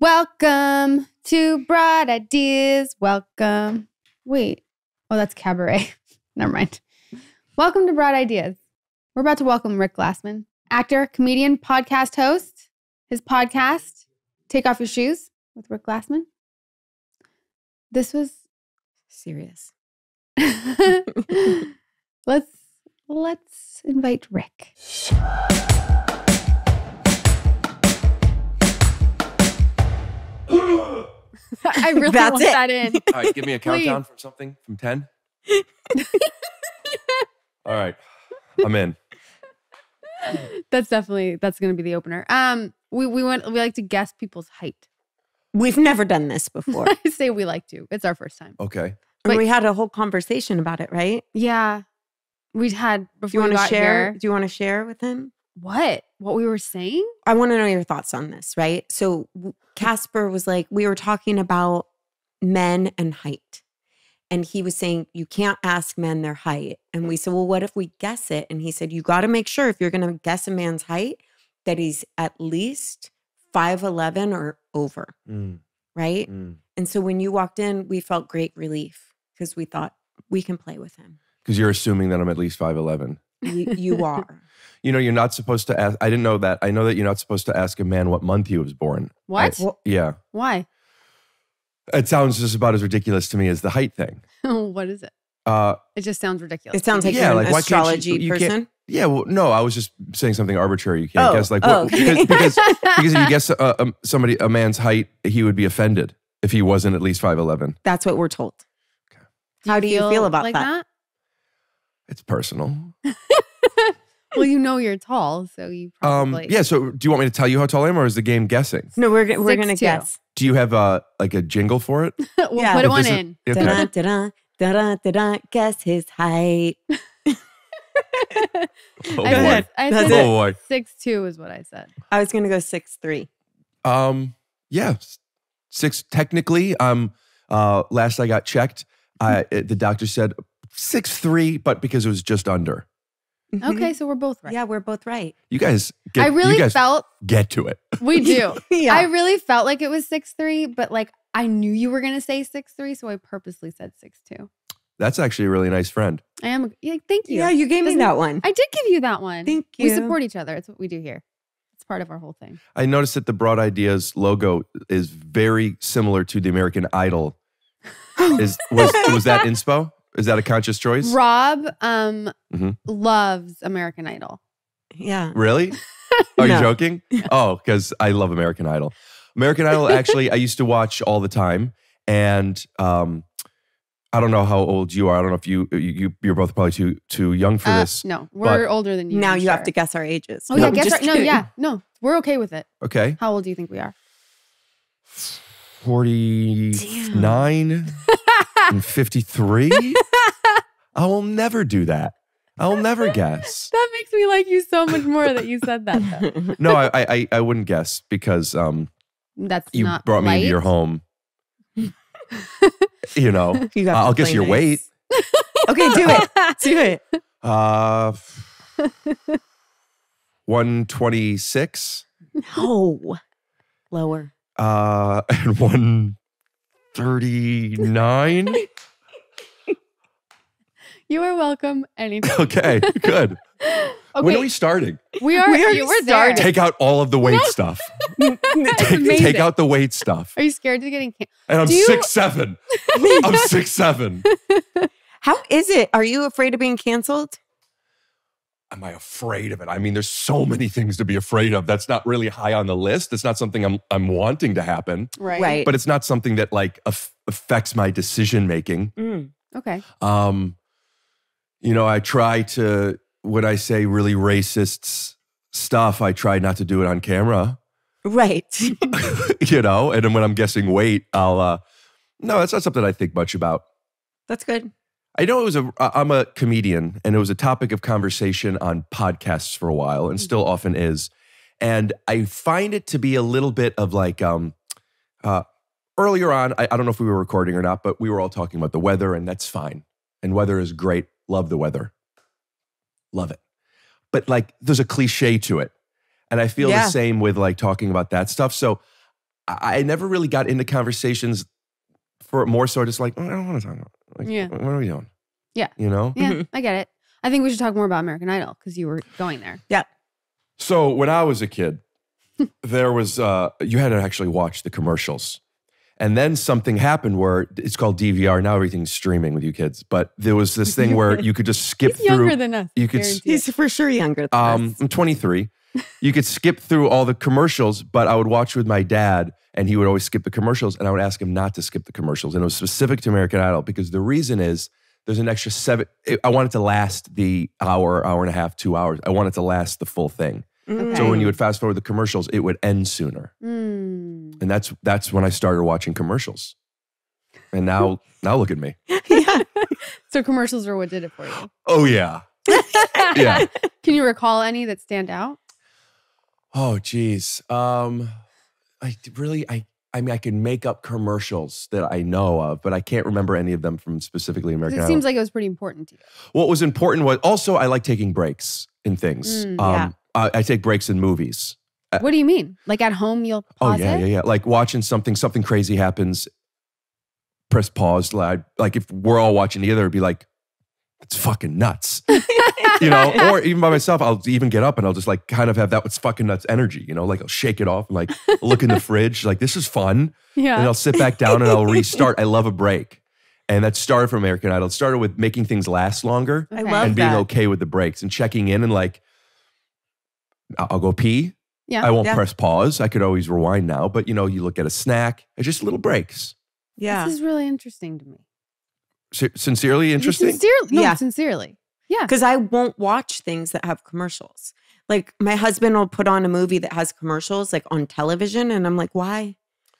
Welcome to Broad Ideas. Welcome. Wait. Oh, that's Cabaret. Never mind. Welcome to Broad Ideas. We're about to welcome Rick Glassman, actor, comedian, podcast host. His podcast, Take Off Your Shoes with Rick Glassman. This was serious. Let's invite Rick. I really want that in. All right, give me a countdown from something from 10. All right, I'm in. That's going to be the opener. We like to guess people's height. We've never done this before. I say we like to. It's our first time. Okay. And we had a whole conversation about it, right? Yeah. We'd had before. Do you want to share? Do you want to share with him? What we were saying? I want to know your thoughts on this, right? So Casper was like, we were talking about men and height. And he was saying, you can't ask men their height. And we said, well, what if we guess it? And he said, you got to make sure if you're going to guess a man's height, that he's at least 5'11" or over, right? And so when you walked in, we felt great relief because we thought we can play with him. Because you're assuming that I'm at least 5'11". You are. You know, you're not supposed to ask. I didn't know that. I know that you're not supposed to ask a man what month he was born. What? Yeah. Why? It sounds just about as ridiculous to me as the height thing. What is it? It just sounds ridiculous. It sounds like you're an astrology person. Yeah, well, no, I was just saying something arbitrary. You can't guess because if you guess a man's height, he would be offended if he wasn't at least 5'11". That's what we're told. Okay. How do you feel about that? It's personal. Well, you know you're tall, so you probably. Yeah, so do you want me to tell you how tall I am, or is the game guessing? No, we're going to guess. Do you have like a jingle for it? We'll put one in. Okay. Da-da, da-da, da-da, guess his height. Oh boy. I said oh boy. 6'2" is what I said. I was going to go 6'3". Yeah, 6 technically. Last I got checked, the doctor said 6'3", but because it was just under. Okay, so we're both right. Yeah, we're both right. You guys get to it. We do. Yeah. I really felt like it was 6'3", but like I knew you were going to say 6'3", so I purposely said 6'2". That's actually a really nice friend. I am. Yeah, thank you. Yeah, you gave me that one. I did give you that one. Thank you. We support each other. It's what we do here. It's part of our whole thing. I noticed that the Broad Ideas logo is very similar to the American Idol. Was that inspo? Is that a conscious choice? Rob loves American Idol. Yeah. Really? Are you joking? Oh, because I love American Idol. American Idol, actually, I used to watch all the time. And I don't know how old you are. I don't know if you're both probably too young for this. No, we're older than you. Now you have to guess our ages. Oh, yeah, No, we're okay with it. Okay. How old do you think we are? 49 and 53. I will never do that. I will never guess. That makes me like you so much more that you said that, though. No, I wouldn't guess because that's you not brought me into your home. You know, I'll guess your weight. Okay, do it. Do it. 126. No. Lower. And 139. You are welcome anytime. Okay, good. Okay. When are we starting? We're starting. Take out all of the weight stuff. Take out the weight stuff. Are you scared of getting canceled? And I'm 6'7". I'm 6'7". How is it? Are you afraid of being canceled? Am I afraid of it? I mean, there's so many things to be afraid of. That's not really high on the list. It's not something I'm wanting to happen. Right. But it's not something that like affects my decision making. Okay. You know, I try to, when I say really racist stuff, I try not to do it on camera. Right. You know, and then when I'm guessing weight, no, that's not something I think much about. That's good. I know I'm a comedian, and it was a topic of conversation on podcasts for a while, and still often is. And I find it to be a little bit of like, earlier on, I don't know if we were recording or not, but we were all talking about the weather, and that's fine. And weather is great. Love the weather. Love it. But like, there's a cliche to it. And I feel the same with like talking about that stuff. So I never really got into conversations for more so just like, I don't want to talk about it. Like, what are we doing? Yeah. You know? Yeah, I get it. I think we should talk more about American Idol because you were going there. Yeah. So when I was a kid, there was, you had to actually watch the commercials. And then something happened where it's called DVR. Now everything's streaming with you kids. But there was this thing where you could just skip He's through. younger than us. He's for sure younger than us. I'm 23. You could skip through all the commercials, but I would watch with my dad and he would always skip the commercials and I would ask him not to skip the commercials. And it was specific to American Idol because the reason is there's an extra 7. I want it to last the hour and a half, 2 hours. I want it to last the full thing. Okay. So when you would fast forward the commercials, it would end sooner. And that's when I started watching commercials. And now look at me. Yeah. So commercials are what did it for you. Oh yeah. Yeah. Can you recall any that stand out? Oh geez. I mean, I can make up commercials that I know of, but I can't remember any of them from specifically American Idol. It seems like it was pretty important to you. What was important was also I like taking breaks in things. Yeah. I take breaks in movies. What do you mean? Like at home, you'll pause it? Yeah. Like watching something crazy happens, press pause. Like if we're all watching together, it'd be like, it's fucking nuts. You know, or even by myself, I'll even get up and I'll just like kind of have that what's fucking nuts energy, you know, like I'll shake it off and like look in the fridge, like this is fun. Yeah. And I'll sit back down and I'll restart. I love a break. And that started from American Idol. It started with making things last longer Okay. I love and being that. okay with the breaks and checking in and like, I'll go pee. Yeah. I won't Yeah. press pause. I could always rewind now, but you know, you look at a snack. It's just little breaks. Yeah. This is really interesting to me. Sincerely interesting. Sincerely. Yeah. Because I won't watch things that have commercials. Like my husband will put on a movie that has commercials like on television. And I'm like, why?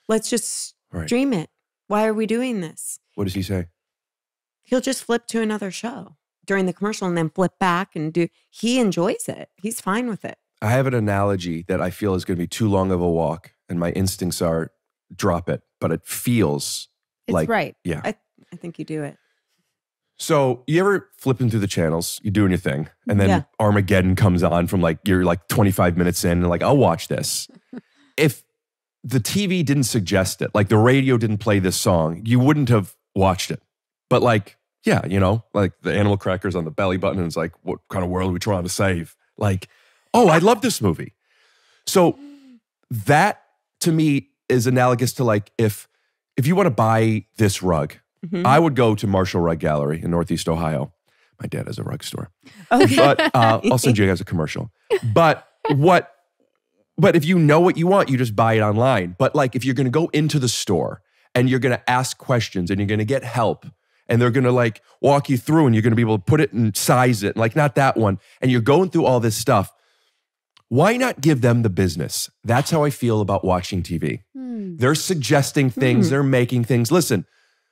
Let's just Right. stream it. Why are we doing this? What does he say? He'll just flip to another show during the commercial and then flip back and do. He enjoys it. He's fine with it. I have an analogy that I feel is going to be too long of a walk, and my instincts are drop it, but it feels It's like right. yeah. I think you do it. So you ever flipping through the channels, you're doing your thing, and then Yeah. Armageddon comes on from like you're like 25 minutes in, and like I'll watch this. If the TV didn't suggest it, like the radio didn't play this song, you wouldn't have watched it. But like, yeah, you know, like the animal crackers on the belly button, and it's like, what kind of world are we trying to save? Like, oh, I love this movie. So that to me is analogous to like if you want to buy this rug, I would go to Marshall Rug Gallery in Northeast Ohio. My dad has a rug store. Okay. But I'll send you guys a commercial. But if you know what you want, you just buy it online. But like if you're going to go into the store and you're going to ask questions and you're going to get help and they're going to like walk you through and you're going to be able to put it and size it, like not that one, and you're going through all this stuff, why not give them the business? That's how I feel about watching TV. They're suggesting things, they're making things. Listen,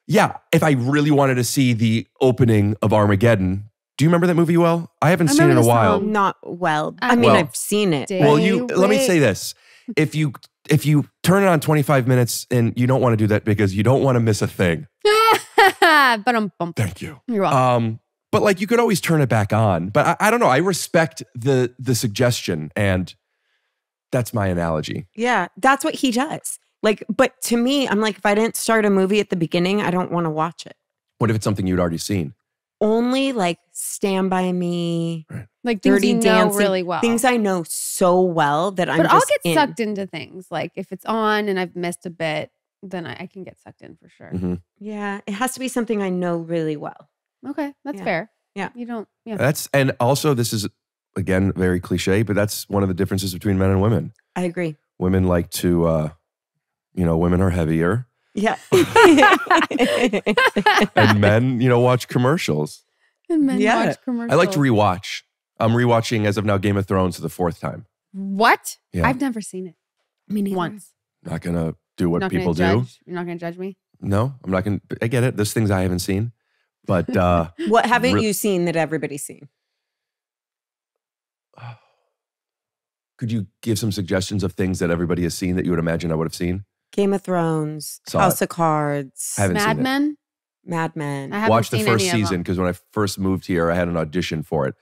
yeah, if I really wanted to see the opening of Armageddon, do you remember that movie well? I haven't seen it in a remember the while. song. Not well. I I mean, Well, I've seen it. Dave. Well, Hey, let me wait. say this. If you turn it on 25 minutes and you don't want to do that because you don't want to miss a thing. But Thank you. You're welcome. But like you could always turn it back on. But I don't know. I respect the suggestion, and that's my analogy. Yeah, that's what he does. Like, but to me, I'm like, if I didn't start a movie at the beginning, I don't want to watch it. What if it's something you'd already seen? Only like Stand By Me, Like things Dirty you know Dancing, really well. things I know so well that I'm But I'll just get in. sucked into things. Like if it's on and I've missed a bit, then I can get sucked in for sure. Mhm. Yeah, it has to be something I know really well. Okay, that's Yeah. fair. Yeah. You don't, yeah. And also this is again very cliche, but that's one of the differences between men and women. I agree. Women like to women are heavier. Yeah. And men, watch commercials. And men Yeah. watch commercials. I like to rewatch. I'm rewatching as of now Game of Thrones for the 4th time. What? Yeah. I've never seen it. Me neither. Once. Not gonna do what Not people gonna do. judge. You're not going to judge me? No, I'm not gonna. I get it. There's things I haven't seen, but What haven't Re- you seen that everybody's seen? could you give some suggestions of things that everybody has seen that you would imagine I would have seen? Game of Thrones, Saw House it. of Cards, Haven't seen Mad it. Men? Mad Men. I haven't Watched the seen first any of them. season because when I first moved here, I had an audition for it.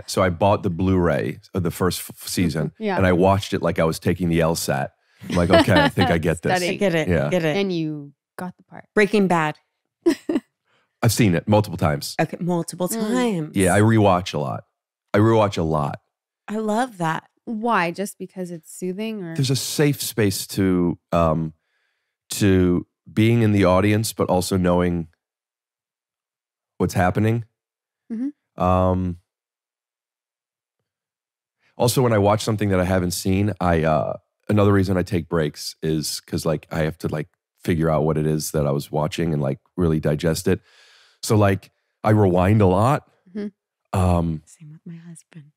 So I bought the Blu-ray of the first season, Yeah. and I watched it like I was taking the LSAT. I'm like, okay, I think I get this. Study. I get it. Yeah. Get it. And you got the part. Breaking Bad. I've seen it multiple times. Okay, multiple times. Yeah, I rewatch a lot. I love that. Why? Just because it's soothing, or There's a safe space to being in the audience, but also knowing what's happening. Mhm. Also, when I watch something that I haven't seen, another reason I take breaks is because like I have to like figure out what it is that I was watching and like really digest it. So like I rewind a lot. Mhm. Same with my husband.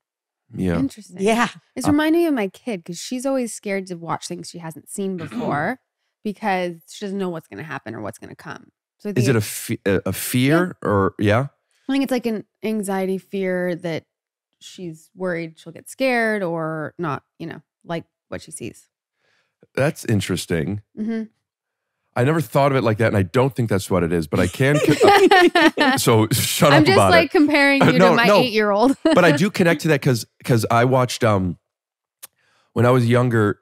Yeah. Interesting. Yeah. It's reminding me of my kid because she's always scared to watch things she hasn't seen before because she doesn't know what's going to happen or what's going to come. So I think Is it a fear or yeah? I think it's like an anxiety fear that she's worried she'll get scared or not, like what she sees. That's interesting. Mm-hmm. I never thought of it like that, and I don't think that's what it is, but I can. So shut up I'm just about like it. comparing you to my 8-year-old. But I do connect to that because I watched when I was younger,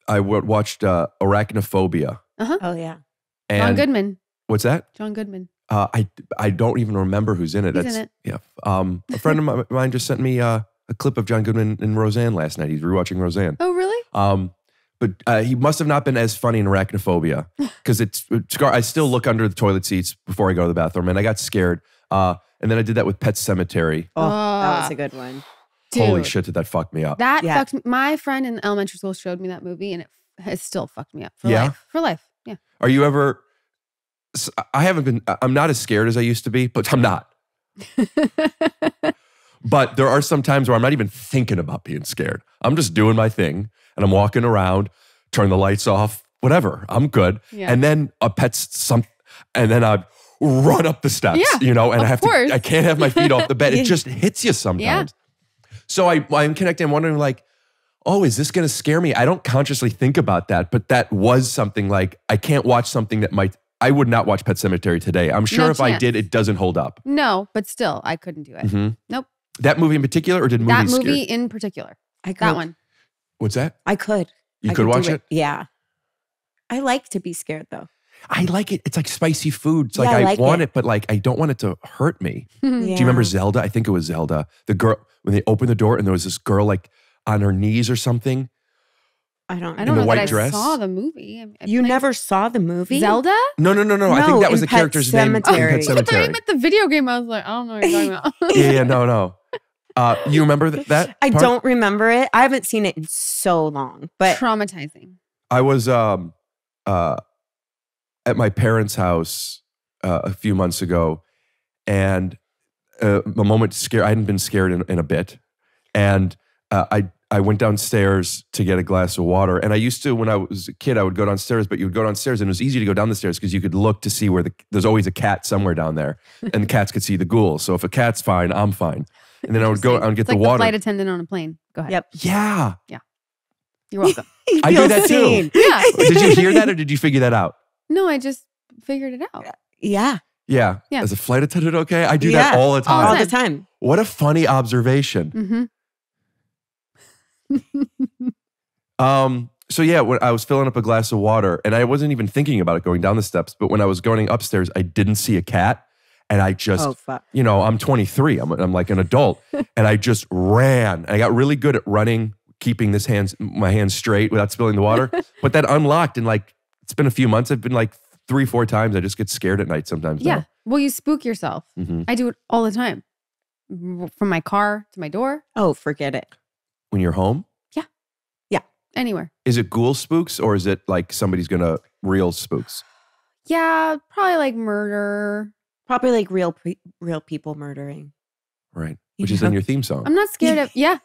I watched Arachnophobia. Oh, yeah. And John Goodman. What's that? John Goodman. I don't even remember who's in it. He's in it. Yeah. A friend of mine just sent me a clip of John Goodman and Roseanne last night. He's rewatching Roseanne. Oh, really? But he must have not been as funny in Arachnophobia because I still look under the toilet seats before I go to the bathroom, and I got scared. And then I did that with Pet Sematary. Oh, that was a good one. Dude, Holy shit, did that fuck me up? That Yeah. fucked me. My friend in elementary school showed me that movie, and it has still fucked me up for Yeah? life. For life. Yeah. Are you ever? I'm not as scared as I used to be, but I'm not. But there are some times where I'm not even thinking about being scared. I'm just doing my thing and I'm walking around, turn the lights off, whatever. I'm good. Yeah. And then and then I run up the steps, Yeah, and of course. I can't have my feet off the bed. It just hits you sometimes. So I'm connecting. I'm wondering like, oh, is this going to scare me? I don't consciously think about that, but that was something like I can't watch something that I would not watch Pet Sematary today. I'm sure No if I chance. did, it doesn't hold up. No, but still, I couldn't do it. Mhm. Nope. That movie in particular, or did movies That movie scare? in particular. I could. That one. What's that? I could. You I could do watch it? Yeah. I like to be scared though. I like it. It's like spicy food. It's Yeah, like I I like want it. it, but like I don't want it to hurt me. Yeah. Do you remember Zelda? I think it was Zelda. The girl, when they opened the door and there was this girl like on her knees or something. I don't I In don't the know white that I dress? saw the movie. You never saw the movie? Zelda? No. I think that was in the Pet character's name in Pet Sematary. I thought you Sematary. meant the video game. I was like, I don't know what you're talking about. Yeah, no. You remember that? I part? don't remember it. I haven't seen it in so long, but Traumatizing. I was at my parents' house a few months ago, and a moment scared. I hadn't been scared in a bit, and I went downstairs to get a glass of water. And I used to, when I was a kid, I would go downstairs, but you would go downstairs, and it was easy to go down the stairs because you could look to see where there's always a cat somewhere down there, and the cats could see the ghouls. So if a cat's fine, I'm fine. And then I would go out and get It's the like water. the flight attendant on a plane. Go ahead. yep. Yeah. You're welcome. I do that too. Seen. Yeah. Did you hear that, or did you figure that out? No, I just figured it out. Yeah. Yeah. Yeah. As a flight attendant, okay? I do Yeah. that all the time. All the time. What a funny observation. Mm-hmm. So yeah, when I was filling up a glass of water, and I wasn't even thinking about it going down the steps, but when I was going upstairs, I didn't see a cat, and I just, Oh, fuck. I'm 23, I'm like an adult, and I just ran. I got really good at running, keeping my hands straight without spilling the water, but that unlocked, and like, it's been a few months, I've been like 3-4 times, I just get scared at night sometimes. Yeah. Well, you spook yourself. Mm-hmm. I do it all the time. From my car to my door, Oh, forget it. When you're home? anywhere. Is it ghoul spooks, or is it like somebody's gonna real spooks? Yeah, probably like murder. Probably like real people murdering. Right. You Which is know? in your theme song. I'm not scared of, yeah.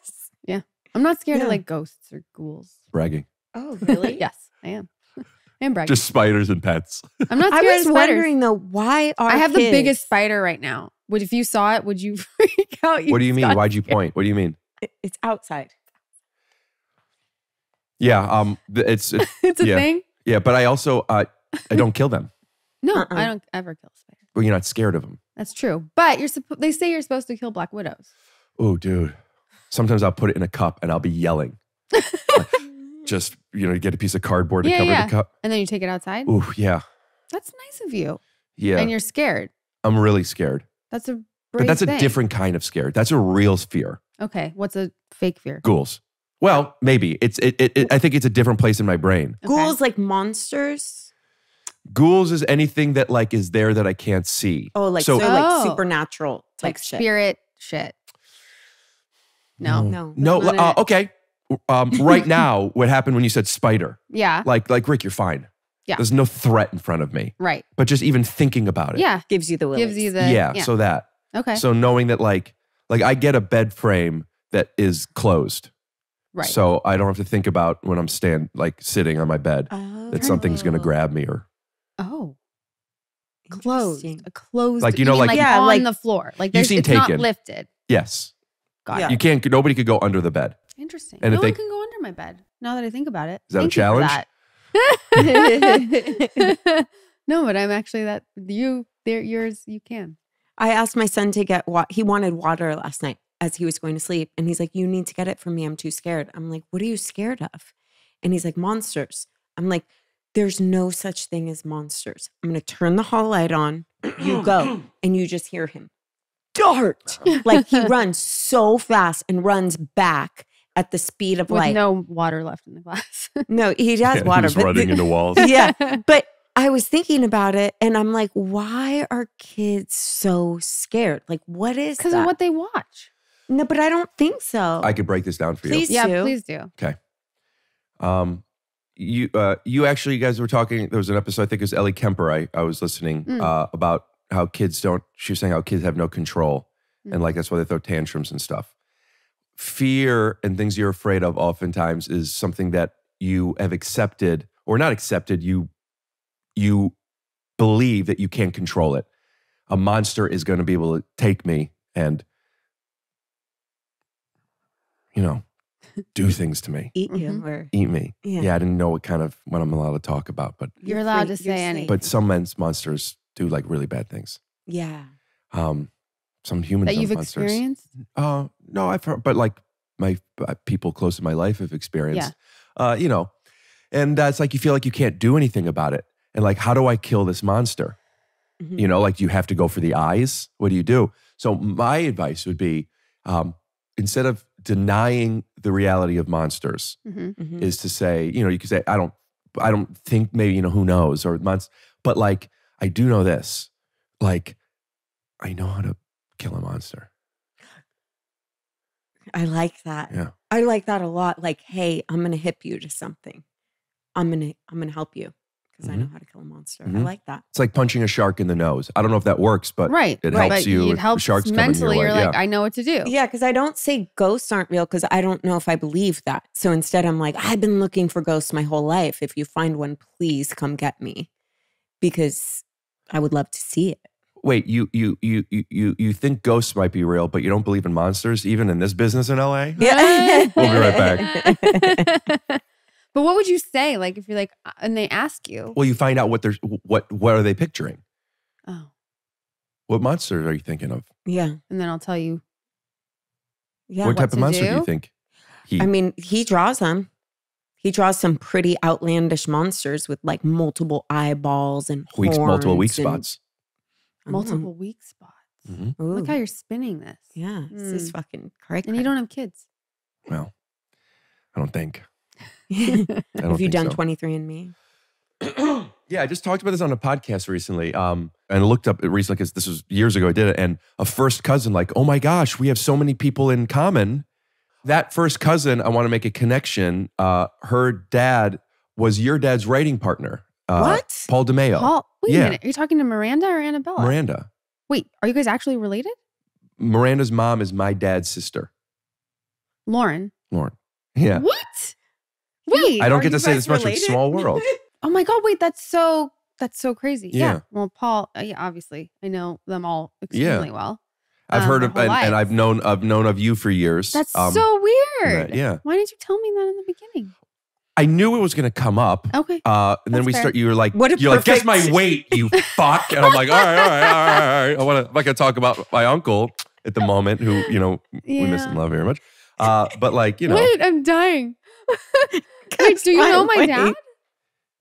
I'm not scared Yeah. of like ghosts or ghouls. Bragging. Oh, really? Yes, I am. I am bragging. Just spiders and pets. I'm not I scared was of spiders. wondering though, why are I have the kids- biggest spider right now. If you saw it, would you freak out? What do you mean? got Why'd you scared. point? What do you mean? It's outside. Yeah, it's It's a Yeah. thing? yeah, but I also I don't kill them. No, Uh-uh. I don't ever kill spiders. Well, you're not scared of them. That's true. But they say you're supposed to kill black widows. Oh, dude. Sometimes I'll put it in a cup and I'll be yelling. just, you get a piece of cardboard to Yeah, cover yeah. the cup. And then you take it outside? Ooh, yeah. That's nice of you. Yeah. And you're scared. I'm really scared. That's a But brave that's a thing. different kind of scared. That's a real fear. Okay. What's a fake fear? Ghouls. Well, maybe. I think it's a different place in my brain. Okay. Ghouls like monsters? Ghouls is anything that like is there that I can't see. Oh, like So- like Oh. supernatural type Like shit. spirit shit. No. No. No, Not it. okay. Right now, what happened when you said spider? Yeah. Like Rick, you're fine. Yeah. There's no threat in front of me. Right. But just even thinking about it. Yeah. Gives you the willies. Gives you the. Yeah. So that. Okay. So knowing that like I get a bed frame that is closed. right. So I don't have to think about when I'm sitting on my bed Oh. that something's going to grab me or. Oh. Closed. Interesting. A closed. Like, you mean like- Yeah, on like- the floor. Like You've seen it's not Taken. lifted. Yes. Got Yeah. it. Nobody could go under the bed. Interesting. And no if they- one can go under my bed. Now that I think about it. Is that a Thank you for challenge? that. No, but I'm actually that yours. You can. I asked my son to get he wanted water last night as he was going to sleep. And he's like, you need to get it for me. I'm too scared. I'm like, what are you scared of? And he's like, monsters. I'm like, there's no such thing as monsters. I'm going to turn the hall light on. You go. And you just hear him. Dart. Like he runs so fast and runs back at the speed of With light. no water left in the glass. No, he has Yeah, water. He was running into walls. Yeah. But I was thinking about it and I'm like, why are kids so scared? Like, what is Because that? of what they watch. No, but I don't think so. I could break this down for Please. you. Yeah, do. please do. Okay. You actually, you guys were talking, there was an episode, I think it was Ellie Kemper, I was listening about how she was saying how kids have no control. And like, that's why they throw tantrums and stuff. Fear and things you're afraid of oftentimes is something that you have accepted or not accepted. You believe that you can't control it. A monster is going to be able to take me and, do things to me, Eat you or eat me. Yeah. Yeah, I didn't know what I'm allowed to talk about, but You're allowed free- to you're say safe. anything. but some monsters do like really bad things. Yeah. Some humans that are you've monsters. experienced? No, I've heard, but like my people close to my life have experienced. And it's like you feel like you can't do anything about it. And like, how do I kill this monster? Mhm. Like, do you have to go for the eyes? What do you do? So my advice would be, instead of denying the reality of monsters, Mm-hmm. Mhm. is to say, you could say, I don't think maybe, who knows, or months, but like, I do know this, like, I know how to kill a monster. I like that. Yeah. I like that a lot. Like, hey, I'm gonna hip you to something. I'm gonna help you because I know how to kill a monster. I Mhm. like that. It's like punching a shark in the nose. I don't know if that works, but Right. it right. helps you It if the helps shark's coming your mentally. way. You're like, Yeah. I know what to do. Yeah, because I don't say ghosts aren't real because I don't know if I believe that. So instead, I'm like, I've been looking for ghosts my whole life. If you find one, please come get me because I would love to see it. Wait, you think ghosts might be real, but you don't believe in monsters, even in this business in LA? Yeah. We'll be right back. But what would you say, like, if you're like, and they ask you? Well, you find out what are they picturing? Oh, What monsters are you thinking of? Yeah. and then I'll tell you. Yeah. What type to of monster do do? you think? I mean, he draws them. He draws some pretty outlandish monsters with like multiple eyeballs and multiple weak horns and- spots. Multiple weak spots. Mhm. Ooh. Look how you're spinning this. Yeah, this is fucking correct. And you don't have kids. Well, I don't think. I don't Have you think done so. 23andMe? Yeah, I just talked about this on a podcast recently, and I looked up it recently because this was years ago I did it, and a first cousin, like, oh my gosh, we have so many people in common. That first cousin, I want to make a connection. Her dad was your dad's writing partner. What? Paul DeMeo. Paul, wait Yeah. a minute. Are you talking to Miranda or Annabella? Miranda. Wait, are you guys actually related? Miranda's mom is my dad's sister, Lauren. Lauren. Yeah. What? Wait. I don't Are get to you say guys this much. It's related? small world. Oh my God, wait, that's so crazy. Yeah. Well, Paul, yeah, obviously, I know them all extremely well. I've heard of, their whole and lives. I've known of you for years. That's so weird. yeah. Why didn't you tell me that in the beginning? I knew it was going to come up. Okay. And then That's fair. you were like, What a you're like, guess perfect- my weight, you fuck. And I'm like, all right. I'm not going to talk about my uncle at the moment, who, we miss and love very much. But like, you know. Wait, I'm dying. Wait, do you know my dad?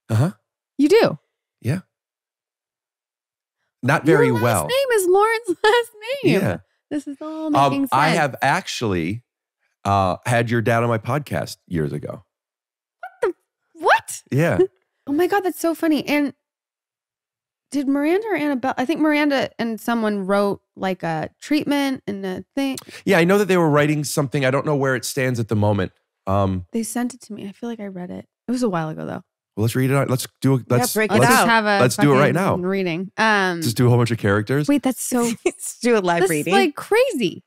Uh-huh. You do? Yeah. Not very Your well. last name is Lauren's last name. Yeah. This is all making sense. I have actually had your dad on my podcast years ago. What? Yeah. Oh my God, that's so funny. And did Miranda or Annabelle? I think Miranda and someone wrote like a treatment and a thing. Yeah, I know that they were writing something. I don't know where it stands at the moment. They sent it to me. I feel like I read it. It was a while ago though. Well, let's read it out. Let's do it. Let's break it Let's out. just have a Let's do it right now. reading. Just do a whole bunch of characters. Wait, that's so Let's do a live that's reading. like crazy.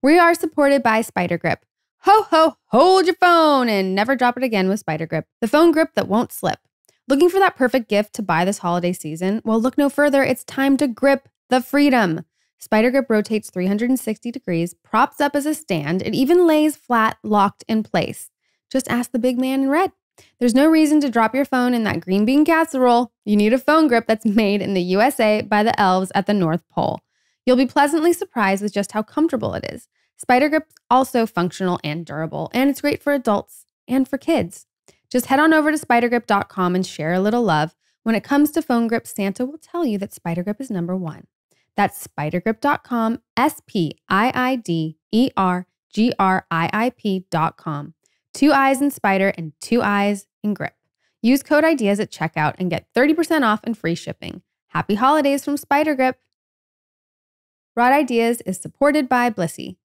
We are supported by Spider Grip. Ho, ho, hold your phone and never drop it again with Spider Grip, the phone grip that won't slip. Looking for that perfect gift to buy this holiday season? Well, look no further. It's time to grip the freedom. Spider Grip rotates 360 degrees, props up as a stand. It even lays flat, locked in place. Just ask the big man in red. There's no reason to drop your phone in that green bean casserole. You need a phone grip that's made in the USA by the elves at the North Pole. You'll be pleasantly surprised with just how comfortable it is. Spider Grip's also functional and durable, and it's great for adults and for kids. Just head on over to spidergrip.com and share a little love. When it comes to phone grips, Santa will tell you that Spider Grip is #1. That's spidergrip.com, SPIDERGRIP.com. 2 eyes in spider and 2 eyes in grip. Use code IDEAS at checkout and get 30% off and free shipping. Happy holidays from Spider Grip. Broad Ideas is supported by Blissy.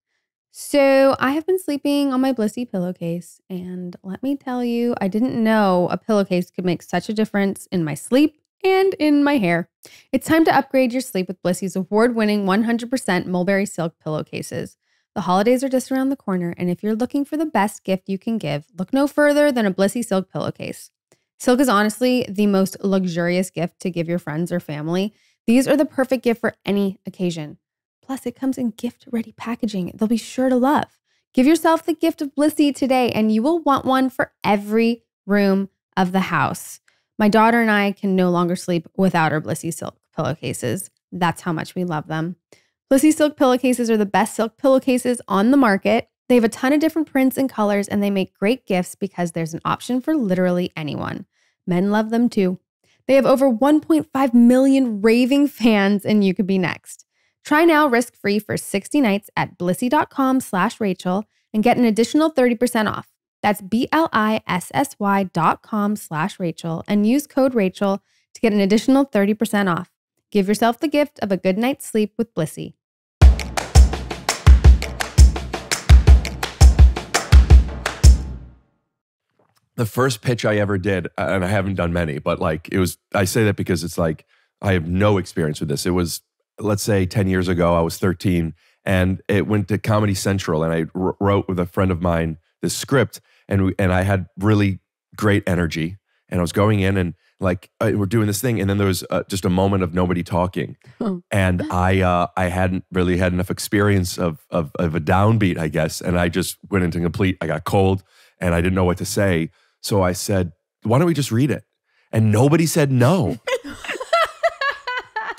So I have been sleeping on my Blissy pillowcase, and let me tell you, I didn't know a pillowcase could make such a difference in my sleep and in my hair. It's time to upgrade your sleep with Blissy's award-winning 100% mulberry silk pillowcases. The holidays are just around the corner, and if you're looking for the best gift you can give, look no further than a Blissy silk pillowcase. Silk is honestly the most luxurious gift to give your friends or family. These are the perfect gift for any occasion. Plus, it comes in gift-ready packaging they'll be sure to love. Give yourself the gift of Blissy today, and you will want one for every room of the house. My daughter and I can no longer sleep without our Blissy silk pillowcases. That's how much we love them. Blissy silk pillowcases are the best silk pillowcases on the market. They have a ton of different prints and colors, and they make great gifts because there's an option for literally anyone. Men love them too. They have over 1.5 million raving fans, and you could be next. Try now risk-free for 60 nights at blissy.com/Rachel and get an additional 30% off. That's BLISSY.com/Rachel and use code Rachel to get an additional 30% off. Give yourself the gift of a good night's sleep with Blissy. The first pitch I ever did, and I haven't done many, but like it was, I say that because it's like, I have no experience with this. It was, let's say 10 years ago, I was 13 and it went to Comedy Central and I wrote with a friend of mine this script and I had really great energy and I was going in and like, we're doing this thing. And then there was just a moment of nobody talking. And I hadn't really had enough experience of a downbeat, I guess. And I just went into I got cold and I didn't know what to say. So I said, why don't we just read it? And nobody said no.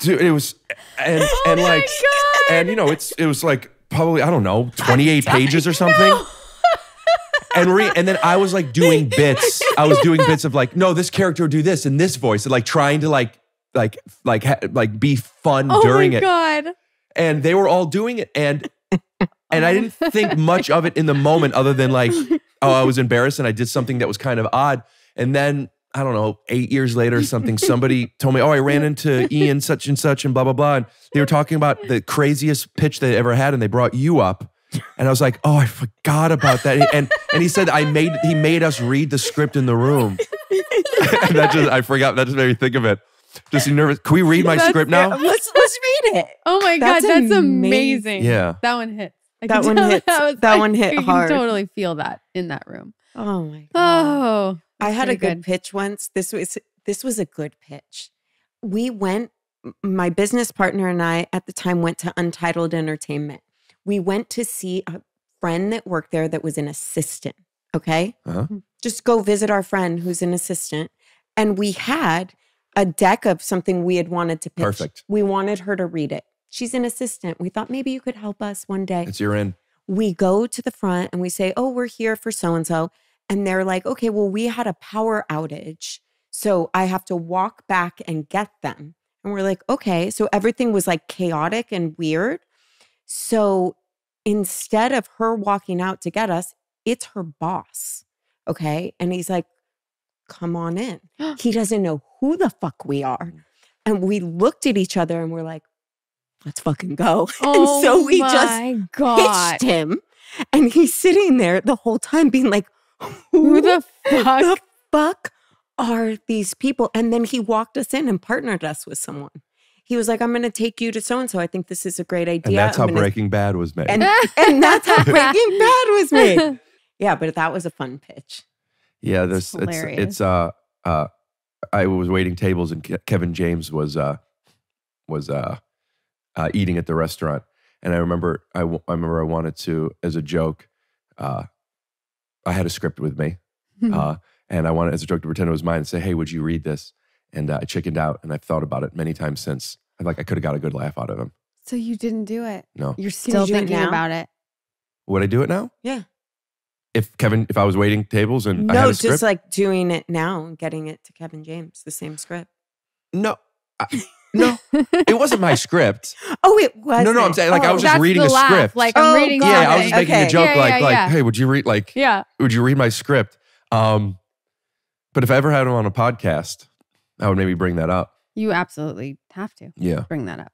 Dude, it was, and like, God. And you know, it was like probably, I don't know, 28 pages or something. No. And then I was like doing bits. I was doing bits of like, no, this character would do this in this voice, and like trying to like be fun during it. Oh my God. And they were all doing it, and I didn't think much of it in the moment, other than like, oh, I was embarrassed and I did something that was kind of odd. And then I don't know, 8 years later or something, somebody told me, oh, I ran into Ian such and such and blah, blah, blah. And they were talking about the craziest pitch they ever had and they brought you up. And I was like, oh, I forgot about that. And he said he made us read the script in the room. And I forgot, that just made me think of it. Just nervous. Can we read my script now? Let's read it. Oh my God, that's amazing. Yeah. That one hit. That one hit hard. You can totally feel that in that room. Oh my God. Oh. I had a good pitch once. This was a good pitch. My business partner and I at the time went to Untitled Entertainment. We went to see a friend that worked there that was an assistant, okay? Just go visit our friend who's an assistant. And we had a deck of something we had wanted to pitch. Perfect. We wanted her to read it. She's an assistant. We thought maybe you could help us one day. It's your in. We go to the front and we say, oh, we're here for so-and-so. And they're like, okay, well, we had a power outage. So I have to walk back and get them. And we're like, okay. So everything was like chaotic and weird. So instead of her walking out to get us, it's her boss. Okay. And he's like, come on in. He doesn't know who the fuck we are. And we looked at each other and we're like, let's fucking go. Oh, and so we my just God. pitched him. And he's sitting there the whole time being like, Who the fuck? the fuck are these people? And then he walked us in and partnered us with someone. He was like, I'm going to take you to so-and-so. I think this is a great idea. And that's how Breaking Bad was made. And that's how Breaking Bad was made. Yeah, but that was a fun pitch. Yeah, I was waiting tables and Kevin James was eating at the restaurant, and I remember I wanted to, as a joke, I had a script with me, and I wanted as a joke to pretend it was mine and say, "Hey, would you read this?" And I chickened out, and I've thought about it many times since. I could have got a good laugh out of him. So you didn't do it? No. You're still do it thinking now? about it? Would I do it now? Yeah. If I was waiting tables and I had No, a script? just like doing it now and getting it to Kevin James, the same script. No. No. It wasn't my script. Oh, it was. No, I'm saying I was just That's reading the a laugh. script. Like I'm reading. Yeah, I was something. just making a joke Yeah. hey, would you read would you read my script? But if I ever had him on a podcast, I would maybe bring that up. You absolutely have to. Yeah. Bring that up.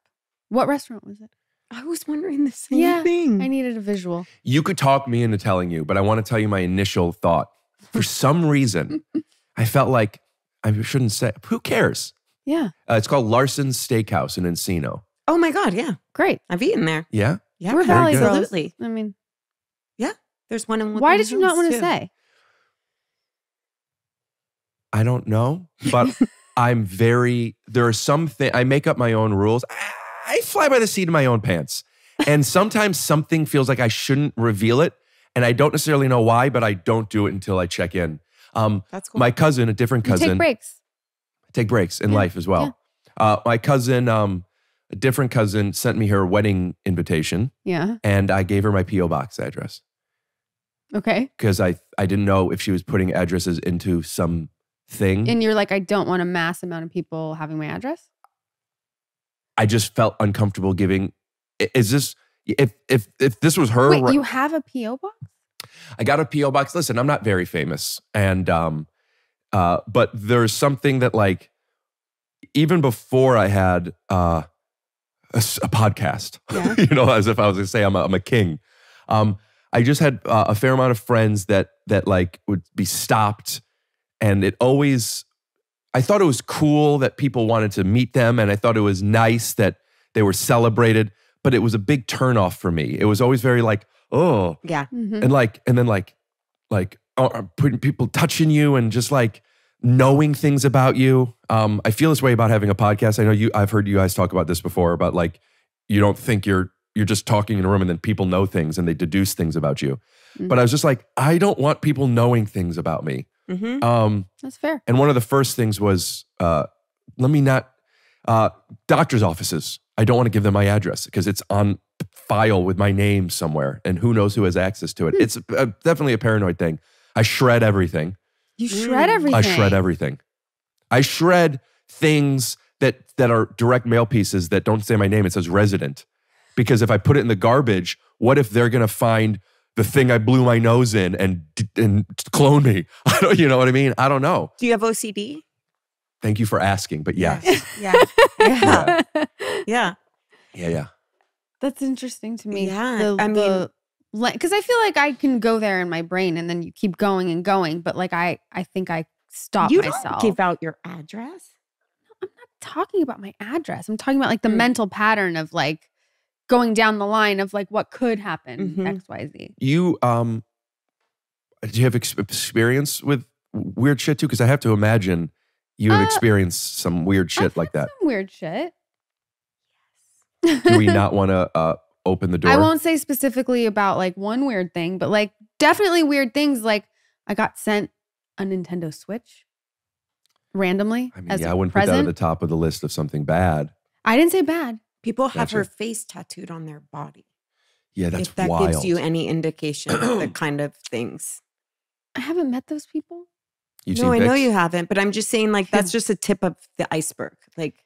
What restaurant was it? I was wondering the same thing. I needed a visual. You could talk me into telling you, but I want to tell you my initial thought. For some reason, I felt like I shouldn't say. Who cares? Yeah. It's called Larson's Steakhouse in Encino. Oh my God, yeah. Great. I've eaten there. Yeah? Yeah, We're Valley girls. absolutely. I mean, Yeah. There's one in Woodland why did you not Hills, want to too. say? I don't know, but there are some things, I make up my own rules. I fly by the seat of my own pants. And sometimes something feels like I shouldn't reveal it. And I don't necessarily know why, but I don't do it until I check in. That's cool. My cousin, a different You cousin. take breaks. Take breaks in life as well. My cousin, a different cousin, sent me her wedding invitation. Yeah. And I gave her my P.O. box address. Okay. Because I didn't know if she was putting addresses into some thing. And you're like, I don't want a mass amount of people having my address. I just felt uncomfortable giving. Is this if this was her? Wait, you have a PO box? I got a P.O. box. Listen, I'm not very famous, and but there's something that like even before I had a podcast, as if I was gonna say I'm a king. I just had a fair amount of friends that like would be stopped, and it always. I thought it was cool that people wanted to meet them, and I thought it was nice that they were celebrated. But it was a big turnoff for me. It was always very like, oh, Yeah. Mm-hmm. and then putting people touching you and just like knowing things about you. I feel this way about having a podcast. I know I've heard you guys talk about this before about like you don't think you're just talking in a room and then people know things and they deduce things about you. Mm-hmm. But I was just like, I don't want people knowing things about me. Mm-hmm. That's fair. And one of the first things was, doctor's offices. I don't want to give them my address because it's on file with my name somewhere and who knows who has access to it. It's definitely a paranoid thing. I shred everything. You shred everything. I shred everything. I shred things that are direct mail pieces that don't say my name. It says resident. Because if I put it in the garbage, what if they're going to find the thing I blew my nose in and clone me? You know what I mean? I don't know. Do you have OCD? Thank you for asking, but yes. Yeah. Yeah. That's interesting to me. Yeah, Because I feel like I can go there in my brain and then you keep going and going, but like I think I stop You myself. don't give out your address? I'm not talking about my address. I'm talking about like the mental pattern of like going down the line of like what could happen, XYZ. You, do you have experience with weird shit too? Because I have to imagine you have experienced some weird shit like that. Some weird shit. Do we not want to open the door? I won't say specifically about like one weird thing, but like definitely weird things. Like I got sent a Nintendo Switch randomly. I mean, as yeah, a I wouldn't put that present. at the top of the list of something bad. I didn't say bad. People have Gotcha. her face tattooed on their body. Yeah, that's if that wild. gives you any indication of the kind of things. I haven't met those people. You've No, seen I know pics? you haven't, but I'm just saying like that's just a tip of the iceberg. Like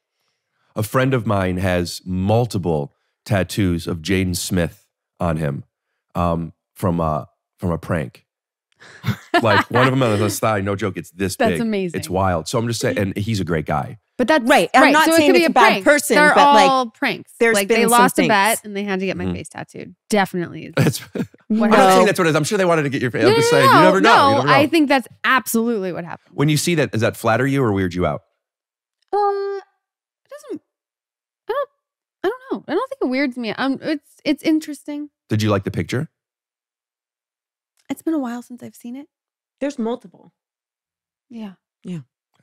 A friend of mine has multiple tattoos of Jaden Smith on him from a prank. Like one of them on his thigh, no joke, it's this big. That's amazing. It's wild. So I'm just saying, and he's a great guy. But that's Right. I'm not so saying it could it's be a bad prank. person, They're but, like, all pranks. there's Like been they some lost a things. bet and they had to get my Mhm. face tattooed. Definitely is. That's, I'm What not happened? saying that's what it is. I'm sure they wanted to get your face. No, I'm just no, saying, no, you never know. no, You never know. I think that's absolutely what happened. When you see that, does that flatter you or weird you out? It doesn't. I don't know. I don't think it weirds me. It's interesting. Did you like the picture? It's been a while since I've seen it. there's multiple, Yeah.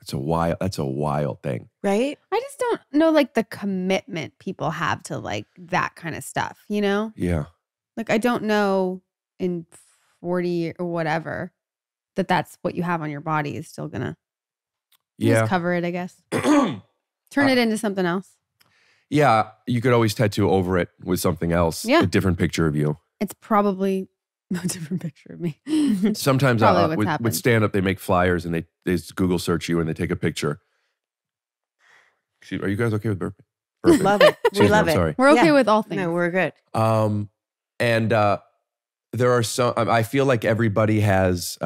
That's a wild thing. right? I just don't know like the commitment people have to like that kind of stuff, you know? Yeah. Like I don't know in 40 or whatever that's what you have on your body is still gonna Yeah. just cover it, I guess. Turn it into something else. Yeah. You could always tattoo over it with something else. Yeah. A different picture of you. It's probably a different picture of me. Sometimes Probably what's with happened. stand up, they make flyers and they just Google search you and they take a picture. Excuse- Are you guys okay with burping? Burping. Love it. Excuse We me, love I'm it. sorry. We're okay Yeah. with all things. No, we're good. And there are some, I feel like everybody has,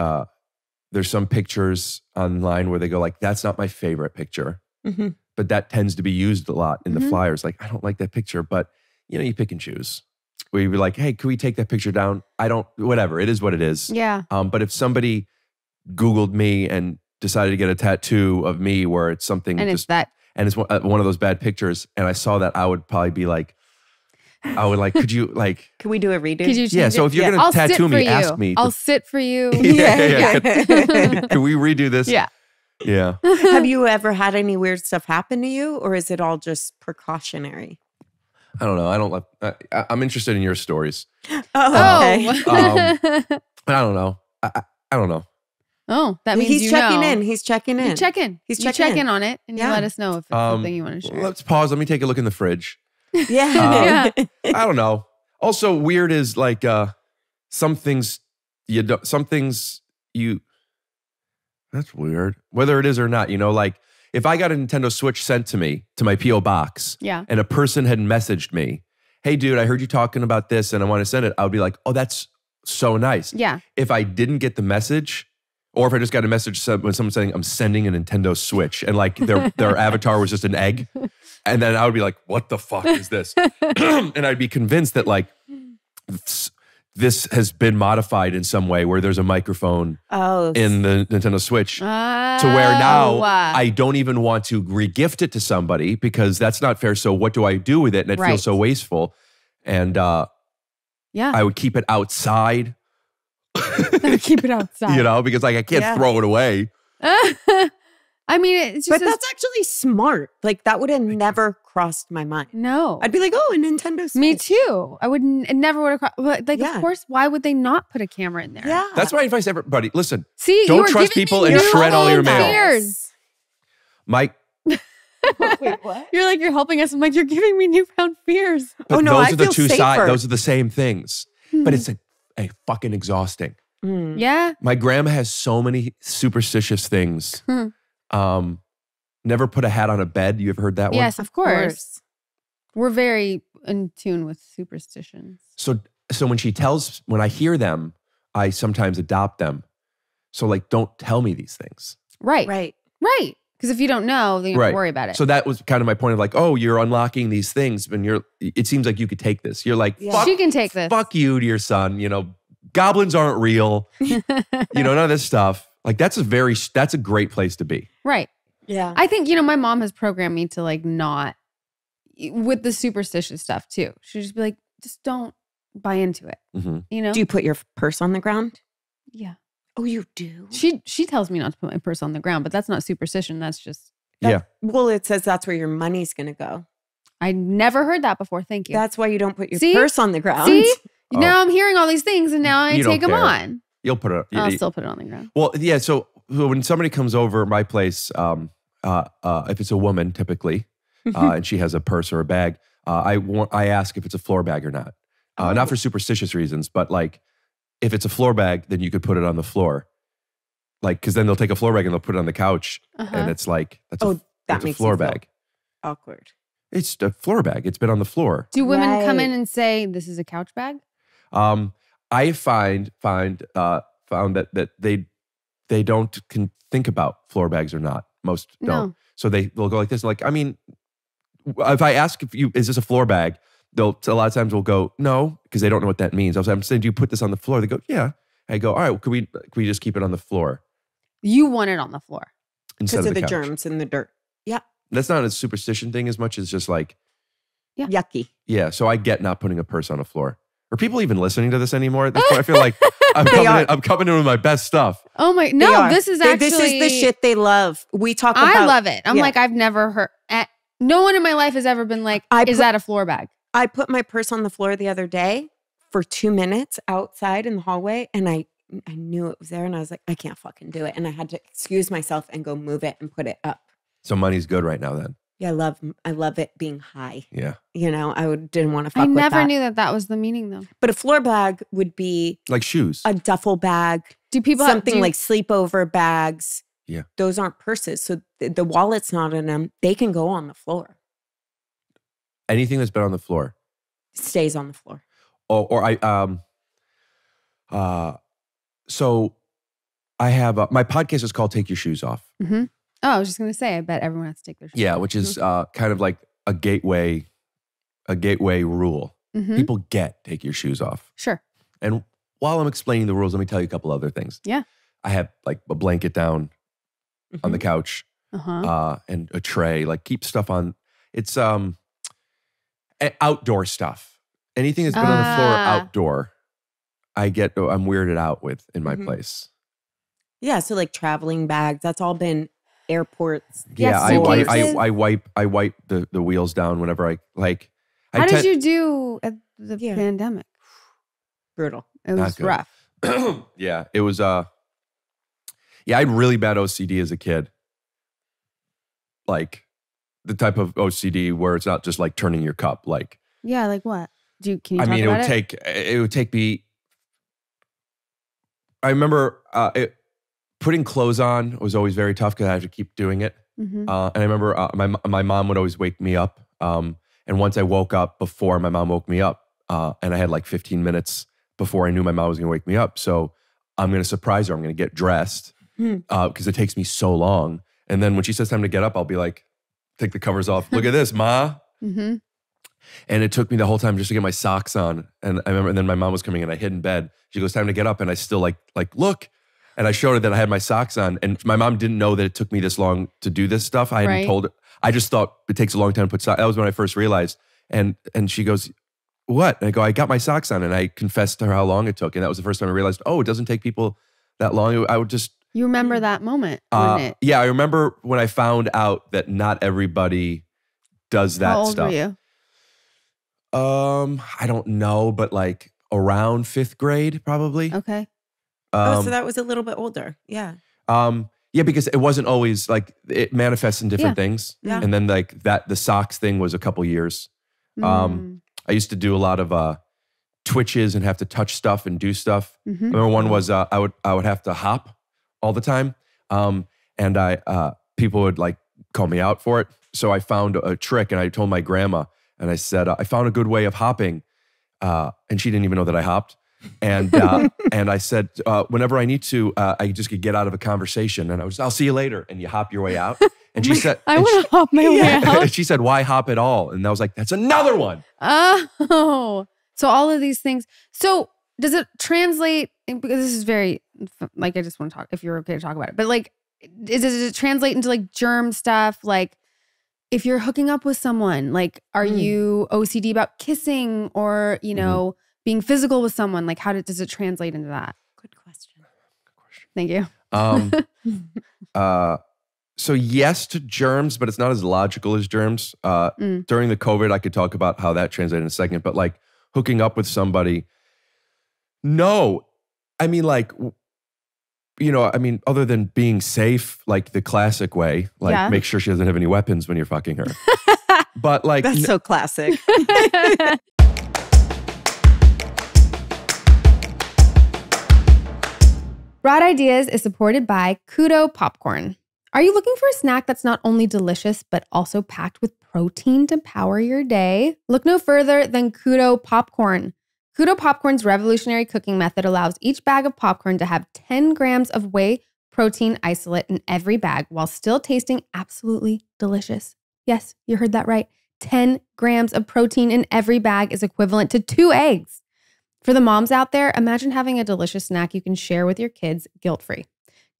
there's some pictures online where they go like, that's not my favorite picture. Mm-hmm. But that tends to be used a lot in the Mhm. flyers. Like, I don't like that picture, but you pick and choose. Where you'd be like, hey, can we take that picture down? Whatever. It is what it is. Yeah. But if somebody Googled me and decided to get a tattoo of me where it's something And it's just, that. and it's one of those bad pictures, and I saw that, I would probably be like, could you like, Can we do a redo? Could you change yeah, so it? if you're Yeah. going to I'll sit tattoo for me, you. ask me. I'll sit for you. Yeah. Yeah. Can we redo this? Yeah. Yeah. Have you ever had any weird stuff happen to you, or is it all just precautionary? I don't know. I don't like, I'm interested in your stories. Oh, okay. I don't know. I don't know. Oh, that means He's you checking know. in. He's checking in. You check in. He's You checking check in. in on it and you Yeah. let us know if it's something you want to share. Let's pause. Let me take a look in the fridge. Yeah. I don't know. Also, weird is like some things you don't, that's weird. Whether it is or not, like if I got a Nintendo Switch sent to me to my P.O. box Yeah. and a person had messaged me, hey dude, I heard you talking about this and I want to send it, I would be like, oh, that's so nice. Yeah. If I didn't get the message, or if I just got a message when someone's saying I'm sending a Nintendo Switch and like their avatar was just an egg, and then I would be like, what the fuck is this? And I'd be convinced that like this has been modified in some way where there's a microphone in the Nintendo Switch to where now I don't even want to regift it to somebody because that's not fair. So what do I do with it? And it feels so wasteful. And yeah, I would keep it outside. Keep it outside. Because like I can't throw it away. I mean, it's just. But that's actually smart. Like that would have never crossed my mind. No. I'd be like, oh, a Nintendo Switch. Me too. I wouldn't. It never would have. Like, Yeah. of course. Why would they not put a camera in there? Yeah. That's my advice to everybody. Listen, See, don't you are trust giving people me and new shred all your mail. fears. Mike. Wait, what? You're like, you're helping us. I'm like, you're giving me newfound fears. But Oh, no, those I are the feel two safer. sides. Those are the same things. But it's a fucking exhausting. Mm. Yeah. My grandma has so many superstitious things. Never put a hat on a bed. You ever heard that one? Yes, of course. We're very in tune with superstitions. So when I hear them, I sometimes adopt them. So like, don't tell me these things. Right. Right. Right. Because if you don't know, then you don't have to worry about it. So that was kind of my point of like, oh, you're unlocking these things, and it seems like you could take this. You're like, Yeah. fuck, She can take this. fuck you to your son. Goblins aren't real. None of this stuff. Like that's a great place to be. Right. Yeah. I think, my mom has programmed me to like not with the superstitious stuff too. She'll just be like, just don't buy into it. Mm-hmm. Do you put your purse on the ground? Yeah. Oh, you do? She tells me not to put my purse on the ground, but that's not superstition. That's just, Well, it says that's where your money's going to go. I never heard that before. Thank you. That's why you don't put your See? purse on the ground. See? Oh. Now I'm hearing all these things and now I You don't take them care. on. You'll put it. I'll still put it on the ground. Well, yeah. So when somebody comes over my place, if it's a woman typically, and she has a purse or a bag, I ask if it's a floor bag or not. Not for superstitious reasons, but like if it's a floor bag, then you could put it on the floor. Like, because then they'll take a floor bag and they'll put it on the couch, and it's like that's a floor bag. Awkward. It's a floor bag. It's been on the floor. Do women come in and say this is a couch bag? I found that they don't think about floor bags or not. Most don't. So they'll go like this. Like, I mean, if I ask is this a floor bag? A lot of times we'll go, no, because they don't know what that means. I'm saying, do you put this on the floor? They go, yeah. I go, all right, well, could we just keep it on the floor? You want it on the floor. Because of the germs and the dirt. Yeah. That's not a superstition thing as much as just like. Yeah. Yucky. Yeah. So I get not putting a purse on the floor. Are people even listening to this anymore? At this point, I feel like I'm coming in with my best stuff. Oh my, no, this is actually. This is the shit they love. We talk about. I love it. I'm like, I've never heard. No one in my life has ever been like, is that a floor bag? I put my purse on the floor the other day for 2 minutes outside in the hallway, and I knew it was there, and I was like, I can't fucking do it. And I had to excuse myself and go move it and put it up. So money's good right now then. Yeah, I love it being high. Yeah. You know, didn't want to fuck with that. I never knew that was the meaning though. But a floor bag would be like shoes. A duffel bag. Do people something like sleepover bags? Yeah. Those aren't purses. So the wallet's not in them. They can go on the floor. Anything that's been on the floor stays on the floor. So I have my podcast is called Take Your Shoes Off. Mm-hmm. Oh, I was just gonna say, I bet everyone has to take their shoes off. Yeah, which is kind of like a gateway rule. Mm-hmm. People take your shoes off. Sure. And while I'm explaining the rules, let me tell you a couple other things. Yeah. I have like a blanket down on the couch, and a tray. Like keep stuff on. It's outdoor stuff. Anything that's been on the floor outdoor, I'm weirded out with in my place. Yeah, so like traveling bags, that's all been airports. Yeah, I wipe the wheels down whenever I like. How did you do at the pandemic? Brutal. It was rough. Yeah, it was. I had really bad OCD as a kid. Like the type of OCD where it's not just like turning your cup. Like like what? Can you I talk mean, about it would take me. I remember putting clothes on was always very tough because I had to keep doing it. Mm-hmm. And I remember my mom would always wake me up. And once I woke up before my mom woke me up, and I had like 15 minutes before I knew my mom was going to wake me up. So I'm going to surprise her. I'm going to get dressed because it takes me so long. And then when she says time to get up, I'll be like, take the covers off. Look at this, Ma. Mm-hmm. And it took me the whole time just to get my socks on. And I remember, and then my mom was coming and I hid in bed. She goes, time to get up. And I still like, look. And I showed her that I had my socks on. And my mom didn't know that it took me this long to do this stuff. I hadn't told her. I just thought it takes a long time to put socks. That was when I first realized. And she goes, what? And I go, I got my socks on. And I confessed to her how long it took. And that was the first time I realized, it doesn't take people that long. I would just. You remember that moment? Yeah, I remember when I found out that not everybody does that stuff. How old were you? I don't know, but like around 5th grade, probably. Okay. So that was a little bit older. Yeah. Yeah, because it wasn't always like it manifests in different things. Yeah. And then like the socks thing was a couple years. I used to do a lot of twitches and have to touch stuff and do stuff. Mm-hmm. I remember one was I would have to hop all the time. And people would like call me out for it. So I found a trick and I told my grandma and I said, I found a good way of hopping. And she didn't even know that I hopped. And and I said, whenever I need to, I just could get out of a conversation. And I'll see you later. And you hop your way out. And she said, I want to hop my way out. She said, why hop at all? And I was like, that's another one. Oh, so all of these things. So does it translate? Because this is very, like, I just want to talk, if you're okay to talk about it. But like, does it translate into like germ stuff? Like if you're hooking up with someone, like, are you OCD about kissing or, you know, being physical with someone? Like does it translate into that? Good question. Thank you. So yes to germs, but it's not as logical as germs. During the COVID, I could talk about how that translated in a second, but like hooking up with somebody, no. I mean, like, I mean, other than being safe, like the classic way, like make sure she doesn't have any weapons when you're fucking her. But like, that's so classic. Broad Ideas is supported by Kudo Popcorn. Are you looking for a snack that's not only delicious, but also packed with protein to power your day? Look no further than Kudo Popcorn. Kudo Popcorn's revolutionary cooking method allows each bag of popcorn to have 10 grams of whey protein isolate in every bag while still tasting absolutely delicious. Yes, you heard that right. 10 grams of protein in every bag is equivalent to 2 eggs. For the moms out there, imagine having a delicious snack you can share with your kids guilt-free.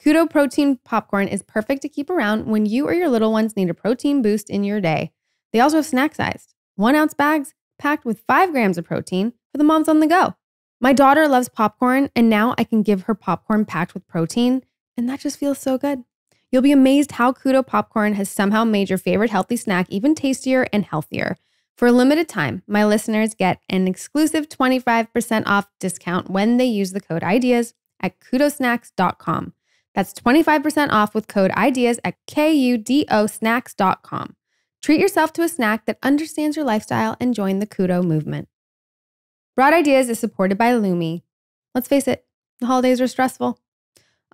Kudo Protein Popcorn is perfect to keep around when you or your little ones need a protein boost in your day. They also have snack-sized 1-ounce bags packed with 5 grams of protein for the moms on the go. My daughter loves popcorn, and now I can give her popcorn packed with protein, and that just feels so good. You'll be amazed how Kudo Popcorn has somehow made your favorite healthy snack even tastier and healthier. For a limited time, my listeners get an exclusive 25% off discount when they use the code IDEAS at kudosnacks.com. That's 25% off with code IDEAS at KUDOsnacks.com. Treat yourself to a snack that understands your lifestyle and join the Kudo movement. Broad Ideas is supported by Lumi. Let's face it, the holidays are stressful.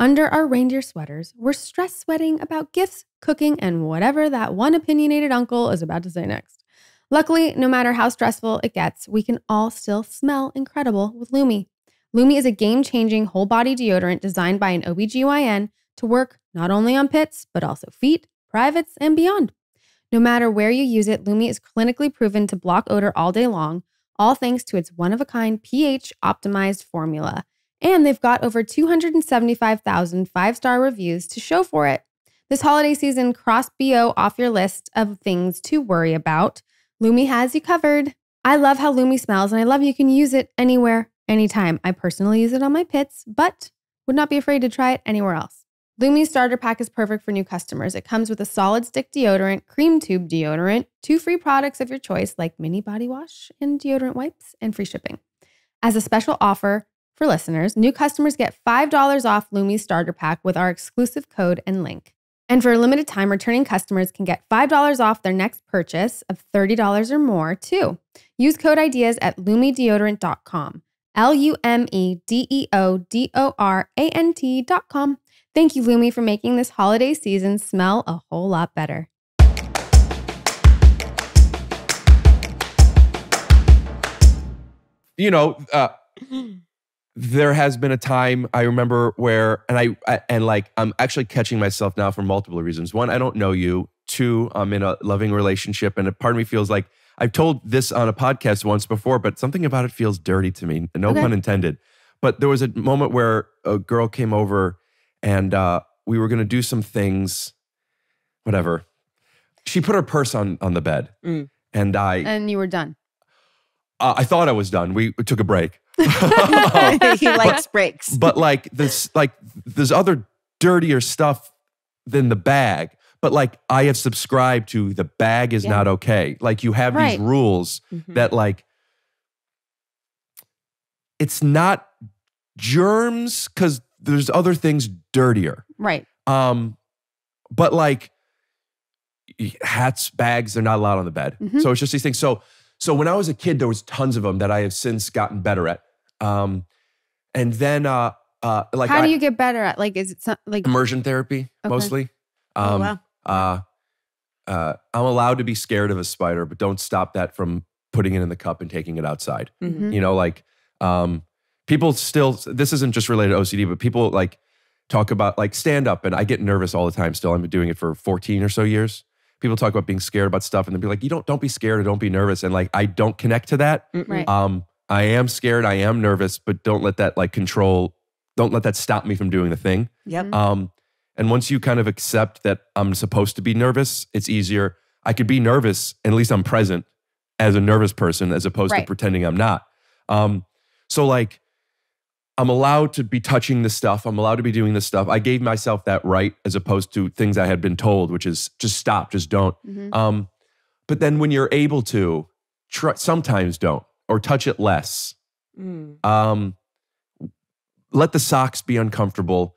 Under our reindeer sweaters, we're stress sweating about gifts, cooking, and whatever that one opinionated uncle is about to say next. Luckily, no matter how stressful it gets, we can all still smell incredible with Lumi. Lumi is a game-changing whole-body deodorant designed by an OBGYN to work not only on pits, but also feet, privates, and beyond. No matter where you use it, Lumi is clinically proven to block odor all day long, all thanks to its one-of-a-kind pH-optimized formula. And they've got over 275,000 five-star reviews to show for it. This holiday season, cross BO off your list of things to worry about. Lumi has you covered. I love how Lumi smells, and I love you can use it anywhere, anytime. I personally use it on my pits, but would not be afraid to try it anywhere else. Lumi's starter pack is perfect for new customers. It comes with a solid stick deodorant, cream tube deodorant, 2 free products of your choice like mini body wash and deodorant wipes, and free shipping. As a special offer for listeners, new customers get $5 off Lumi's starter pack with our exclusive code and link. And for a limited time, returning customers can get $5 off their next purchase of $30 or more, too. Use code IDEAS at lumideodorant.com. LUMEDEODORANT.com. Thank you, Lumi, for making this holiday season smell a whole lot better. There has been a time I remember where, I'm actually catching myself now for multiple reasons. One, I don't know you. 2, I'm in a loving relationship, and a part of me feels like I've told this on a podcast once before, but something about it feels dirty to me. No pun intended. But there was a moment where a girl came over, and we were going to do some things, whatever. She put her purse on the bed, and you were done. I thought I was done. We took a break. He likes breaks. But there's other dirtier stuff than the bag. But I have subscribed to the bag is not okay. You have these rules that it's not germs because there's other things dirtier. Right. But hats, bags, they're not allowed on the bed. So it's just these things. So when I was a kid, there was tons of them that I have since gotten better at. And then how do you get better at? Is it immersion therapy mostly? Wow. I'm allowed to be scared of a spider, but don't stop that from putting it in the cup and taking it outside. People still, this isn't just related to OCD, but people talk about stand up, and I get nervous all the time still. I've been doing it for 14 or so years. People talk about being scared about stuff, and they'll be like, don't be scared or don't be nervous. And I don't connect to that. Right. I am scared, I am nervous, but don't let that don't let that stop me from doing the thing. Yep. And once you kind of accept that I'm supposed to be nervous, it's easier. I could be nervous, and at least I'm present as a nervous person as opposed to pretending I'm not. So I'm allowed to be touching this stuff. I'm allowed to be doing this stuff. I gave myself that right as opposed to things I had been told, which is just stop, just don't. But then when you're able to, sometimes don't, or touch it less. Let the socks be uncomfortable.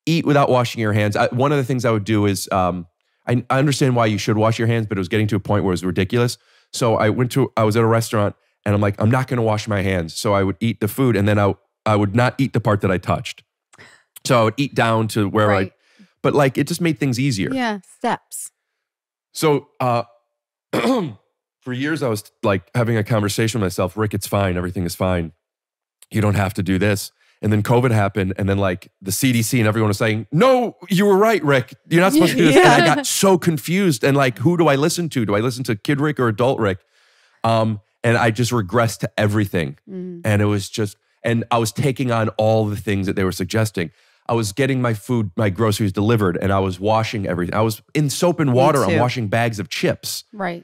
eat without washing your hands. One of the things I would do is, I understand why you should wash your hands, but it was getting to a point where it was ridiculous. So I was at a restaurant and I'm like, I'm not going to wash my hands. So I would eat the food and then I would not eat the part that I touched. So I would eat down to where but like it just made things easier. Yeah. Steps. So for years I was like having a conversation with myself, Rick, it's fine. Everything is fine. You don't have to do this. And then COVID happened, and then like the CDC and everyone was saying, no, you were right, Rick. You're not supposed to do this. And I got so confused. And like, who do I listen to? Do I listen to Kid Rick or Adult Rick? And I just regressed to everything. And it was just, and I was taking on all the things that they were suggesting. I was getting my food, my groceries delivered, and I was washing everything. I was in soap and water. I'm washing bags of chips. Right.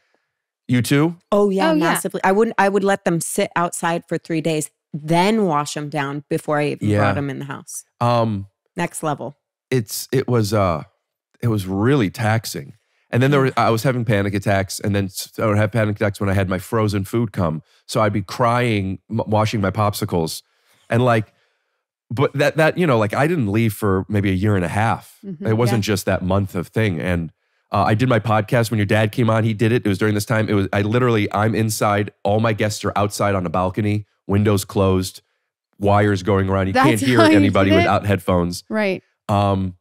You too? Oh yeah, massively. I would let them sit outside for 3 days, then wash them down before I even brought them in the house. Next level. It was really taxing. And then I was having panic attacks, and then I would have panic attacks when I had my frozen food come. So I'd be crying, washing my popsicles, and like, but that you know, like I didn't leave for maybe a year and a half. It wasn't just that month of thing. And I did my podcast when your dad came on. He did it. It was during this time. I'm inside. All my guests are outside on a balcony, windows closed, wires going around. You can't hear anybody without headphones. Right. I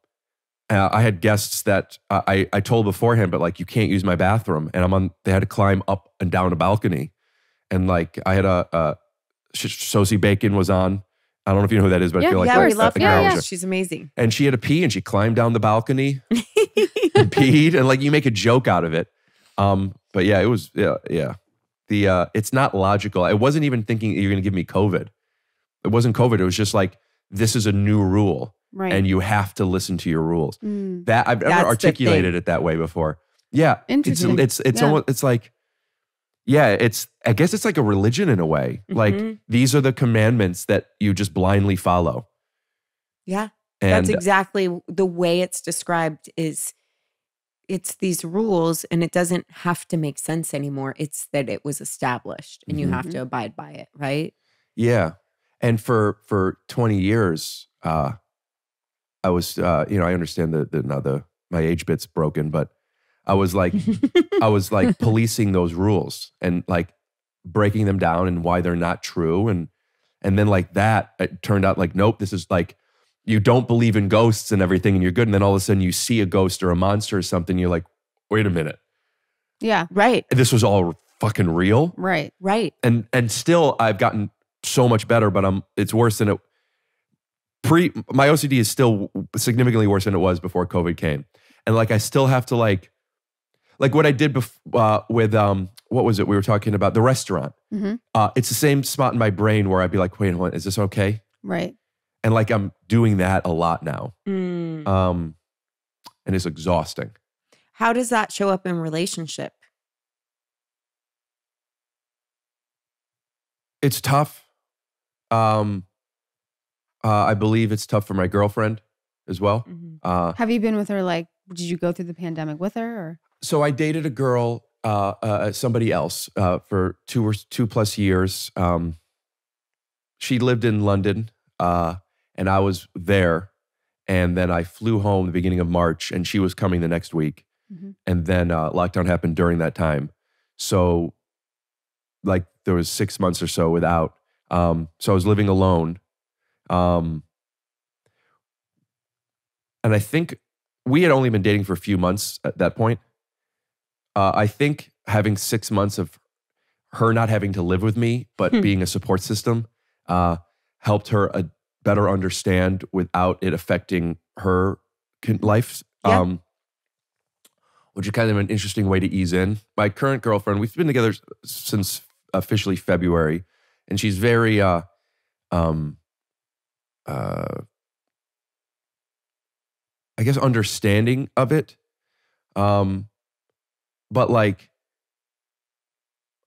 had guests that I told beforehand, but like, you can't use my bathroom. And they had to climb up and down a balcony. And like, I had Sosie Bacon was on. I don't know if you know who that is, but I feel like we love her. Yeah. She's amazing. And she had to pee, and she climbed down the balcony and peed, and like you make a joke out of it. But yeah, it was it's not logical. I wasn't even thinking you're going to give me COVID. It wasn't COVID. It was just like, this is a new rule, and you have to listen to your rules. That I've never articulated it that way before. Yeah, interesting. It's almost, it's like. Yeah, I guess it's like a religion in a way. Like, these are the commandments that you just blindly follow. Yeah, that's exactly the way it's described. It's these rules, and it doesn't have to make sense anymore. It's that it was established, and you have to abide by it, right? Yeah, and for 20 years, I was, I understand that my age bit's broken, but I was like policing those rules and like breaking them down and why they're not true. And then like that, it turned out like, nope, this is like, you don't believe in ghosts and everything and you're good. And then all of a sudden you see a ghost or a monster or something. You're like, wait a minute. Yeah. Right. This was all fucking real. Right. Right. And still I've gotten so much better, but it's worse than it. My OCD is still significantly worse than it was before COVID came. And like, I still have to like what I did with, what was it? We were talking about the restaurant. It's the same spot in my brain where I'd be like, wait, hold on, is this okay? Right. And like, I'm doing that a lot now. And it's exhausting. How does that show up in relationship? It's tough. I believe it's tough for my girlfriend as well. Have you been with her? Like, did you go through the pandemic with her? Or? So I dated a girl, somebody else, for 2+ years. She lived in London, and I was there. And then I flew home the beginning of March, and she was coming the next week. And then lockdown happened during that time. So like there was 6 months or so without. So I was living alone. And I think we had only been dating for a few months at that point. I think having 6 months of her not having to live with me, but being a support system, helped her better understand without it affecting her life. Which is kind of an interesting way to ease in. My current girlfriend, we've been together since officially February, and she's very, I guess, understanding of it. But like,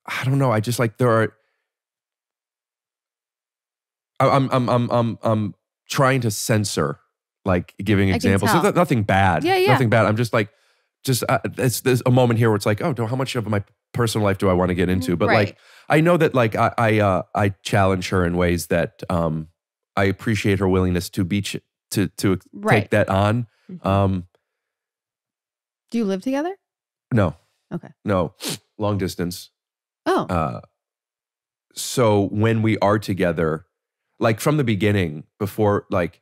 I don't know. I just like I'm trying to censor, like giving examples. So nothing bad. Nothing bad. I'm just like, there's a moment here where it's like, oh, how much of my personal life do I want to get into? But like, I know that like I challenge her in ways that I appreciate her willingness to be to Right. take that on. Mhm. Do you live together? No. Okay. No. Long distance. Oh. So when we are together, like from the beginning, before like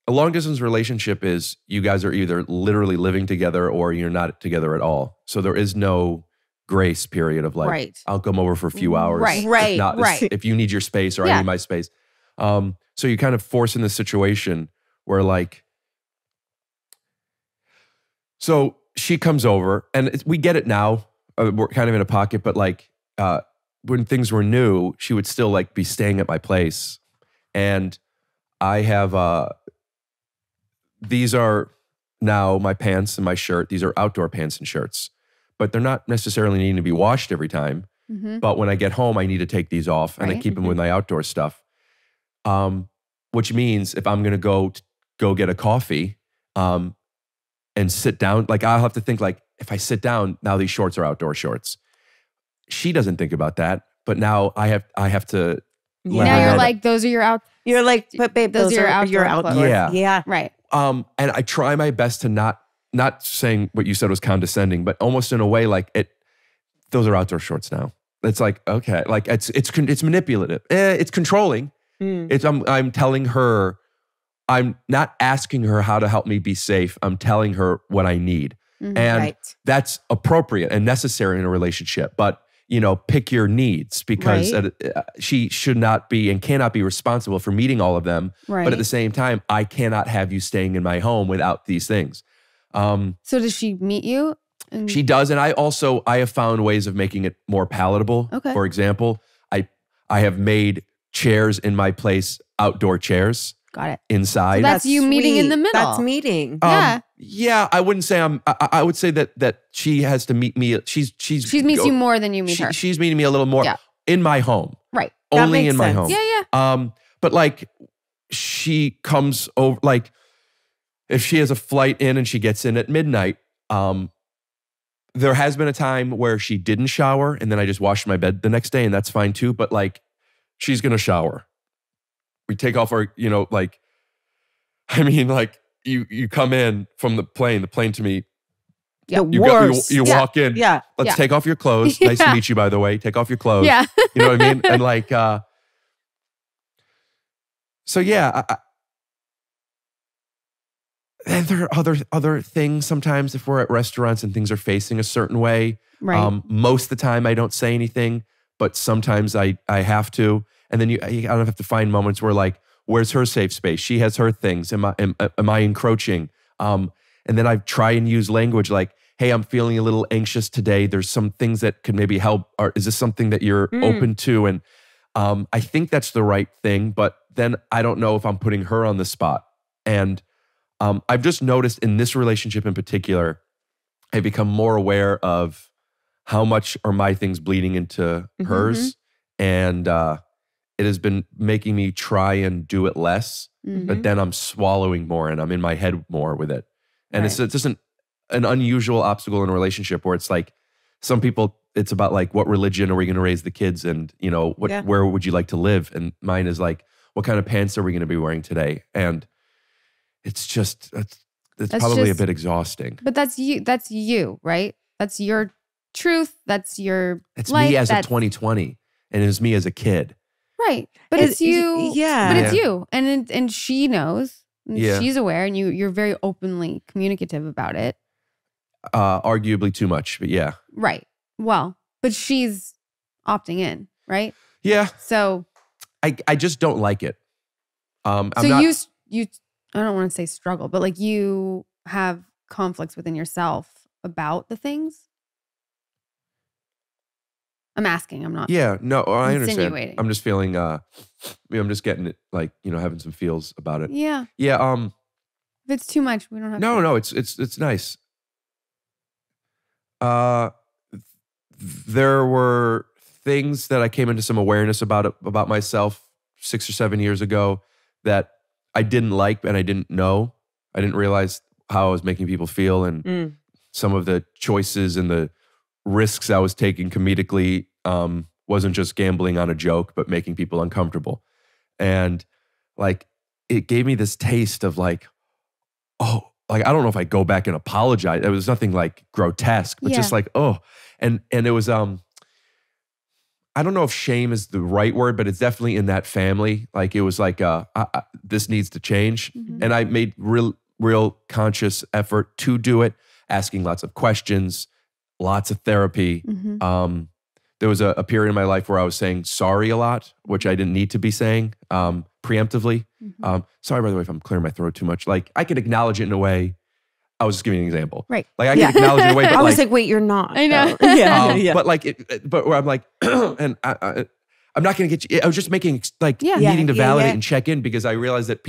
a long distance relationship is you guys are either literally living together or you're not together at all. So there is no grace period of like, Right. I'll come over for a few hours. Right. Right. If not, Right. if you need your space or I Yeah. need my space. So you kind of force in this situation where like, so she comes over and we get it now. We're kind of in a pocket, but like when things were new, she would still like be staying at my place. And I have, these are now my pants and my shirt. These are outdoor pants and shirts, but they're not necessarily needing to be washed every time. Mm-hmm. But when I get home, I need to take these off and I Right. keep them with my outdoor stuff. Which means if I'm going to go get a coffee and sit down, like I'll have to think like, if I sit down, now these shorts are outdoor shorts. She doesn't think about that, but now I have to. Yeah. Now her you're know like, those are your out. You're like, but babe, Those those are are your outdoor outdoor. clothes. Yeah. Right. And I try my best to not saying what you said was condescending, but almost in a way like it. Those are outdoor shorts now. It's like okay, like it's manipulative. It's controlling. Mm. I'm telling her. I'm not asking her how to help me be safe. I'm telling her what I need. Mhm. And Right. that's appropriate and necessary in a relationship. But, pick your needs because Right. she should not be and cannot be responsible for meeting all of them. Right. But at the same time, I cannot have you staying in my home without these things. So does she meet you? And- She does. And I have found ways of making it more palatable. Okay. For example, I have made chairs in my place, outdoor chairs Got it. inside. So that's you meeting in the sweet. middle. That's meeting. Yeah. Yeah, I wouldn't say I would say that she has to meet me. She meets you more than you meet her. She's meeting me a little more Yeah. in my home. Right. That Only makes in my sense. home. Yeah. But like she comes over like if she has a flight in and she gets in at midnight, there has been a time where she didn't shower and then I just washed my bed the next day and that's fine too. But like she's gonna shower. We take off our, like you come in from the plane to me, Yeah. The you worst. you Yeah. walk in. Yeah. Let's Yeah. take off your clothes. Nice to Yeah. meet you, by the way. Take off your clothes. Yeah. You know what I mean? And like, so yeah. And there are other things sometimes if we're at restaurants and things are facing a certain way. Right. Most of the time I don't say anything, but sometimes I have to. And then I don't have to find moments where like, where's her safe space? She has her things. Am I encroaching? And then I try and use language like, hey, I'm feeling a little anxious today. There's some things that could maybe help. Or is this something that you're open to? And I think that's the right thing, but then I don't know if I'm putting her on the spot. And I've just noticed in this relationship in particular, I've become more aware of how much are my things bleeding into hers. And it has been making me try and do it less, but then I'm swallowing more and I'm in my head more with it. And it's just an unusual obstacle in a relationship where it's like some people, it's about like, what religion are we going to raise the kids? And where would you like to live? And mine is like, what kind of pants are we going to be wearing today? And it's just, it's probably a bit exhausting. But that's you, right? That's your truth. That's your It's life. me as a 2020 and it's me as a kid. Right. But it's you. Yeah. But it's you. And she knows. And Yeah. she's aware and you're very openly communicative about it. Arguably too much, but yeah. Right. Well, but she's opting in, right? Yeah. So I just don't like it. you I don't want to say struggle, but like you have conflicts within yourself about the things. I'm asking. I'm not. Yeah, no, I understand. Insinuating. I'm just feeling I'm just getting it like, having some feels about it. Yeah. Yeah, If it's too much, we don't have. no, it's nice. There were things that I came into some awareness about myself 6 or 7 years ago that I didn't like and I didn't know. I didn't realize how I was making people feel and some of the choices and the risks I was taking comedically wasn't just gambling on a joke, but making people uncomfortable. And like it gave me this taste of like, oh, like, I don't know if I go back and apologize. It was nothing like grotesque, but just like, oh, and it was, I don't know if shame is the right word, but it's definitely in that family. Like it was like, this needs to change. And I made real conscious effort to do it, asking lots of questions, lots of therapy. There was a period in my life where I was saying sorry a lot, which I didn't need to be saying preemptively. Sorry, by the way, if I'm clearing my throat too much. Like I could acknowledge it in a way. I was just giving you an example. Right. Like I could acknowledge it in a way, but I was like, wait, you're not. I know. But like, but where I'm like, and I'm not going to get you. I was just making like needing to validate and check in because I realized that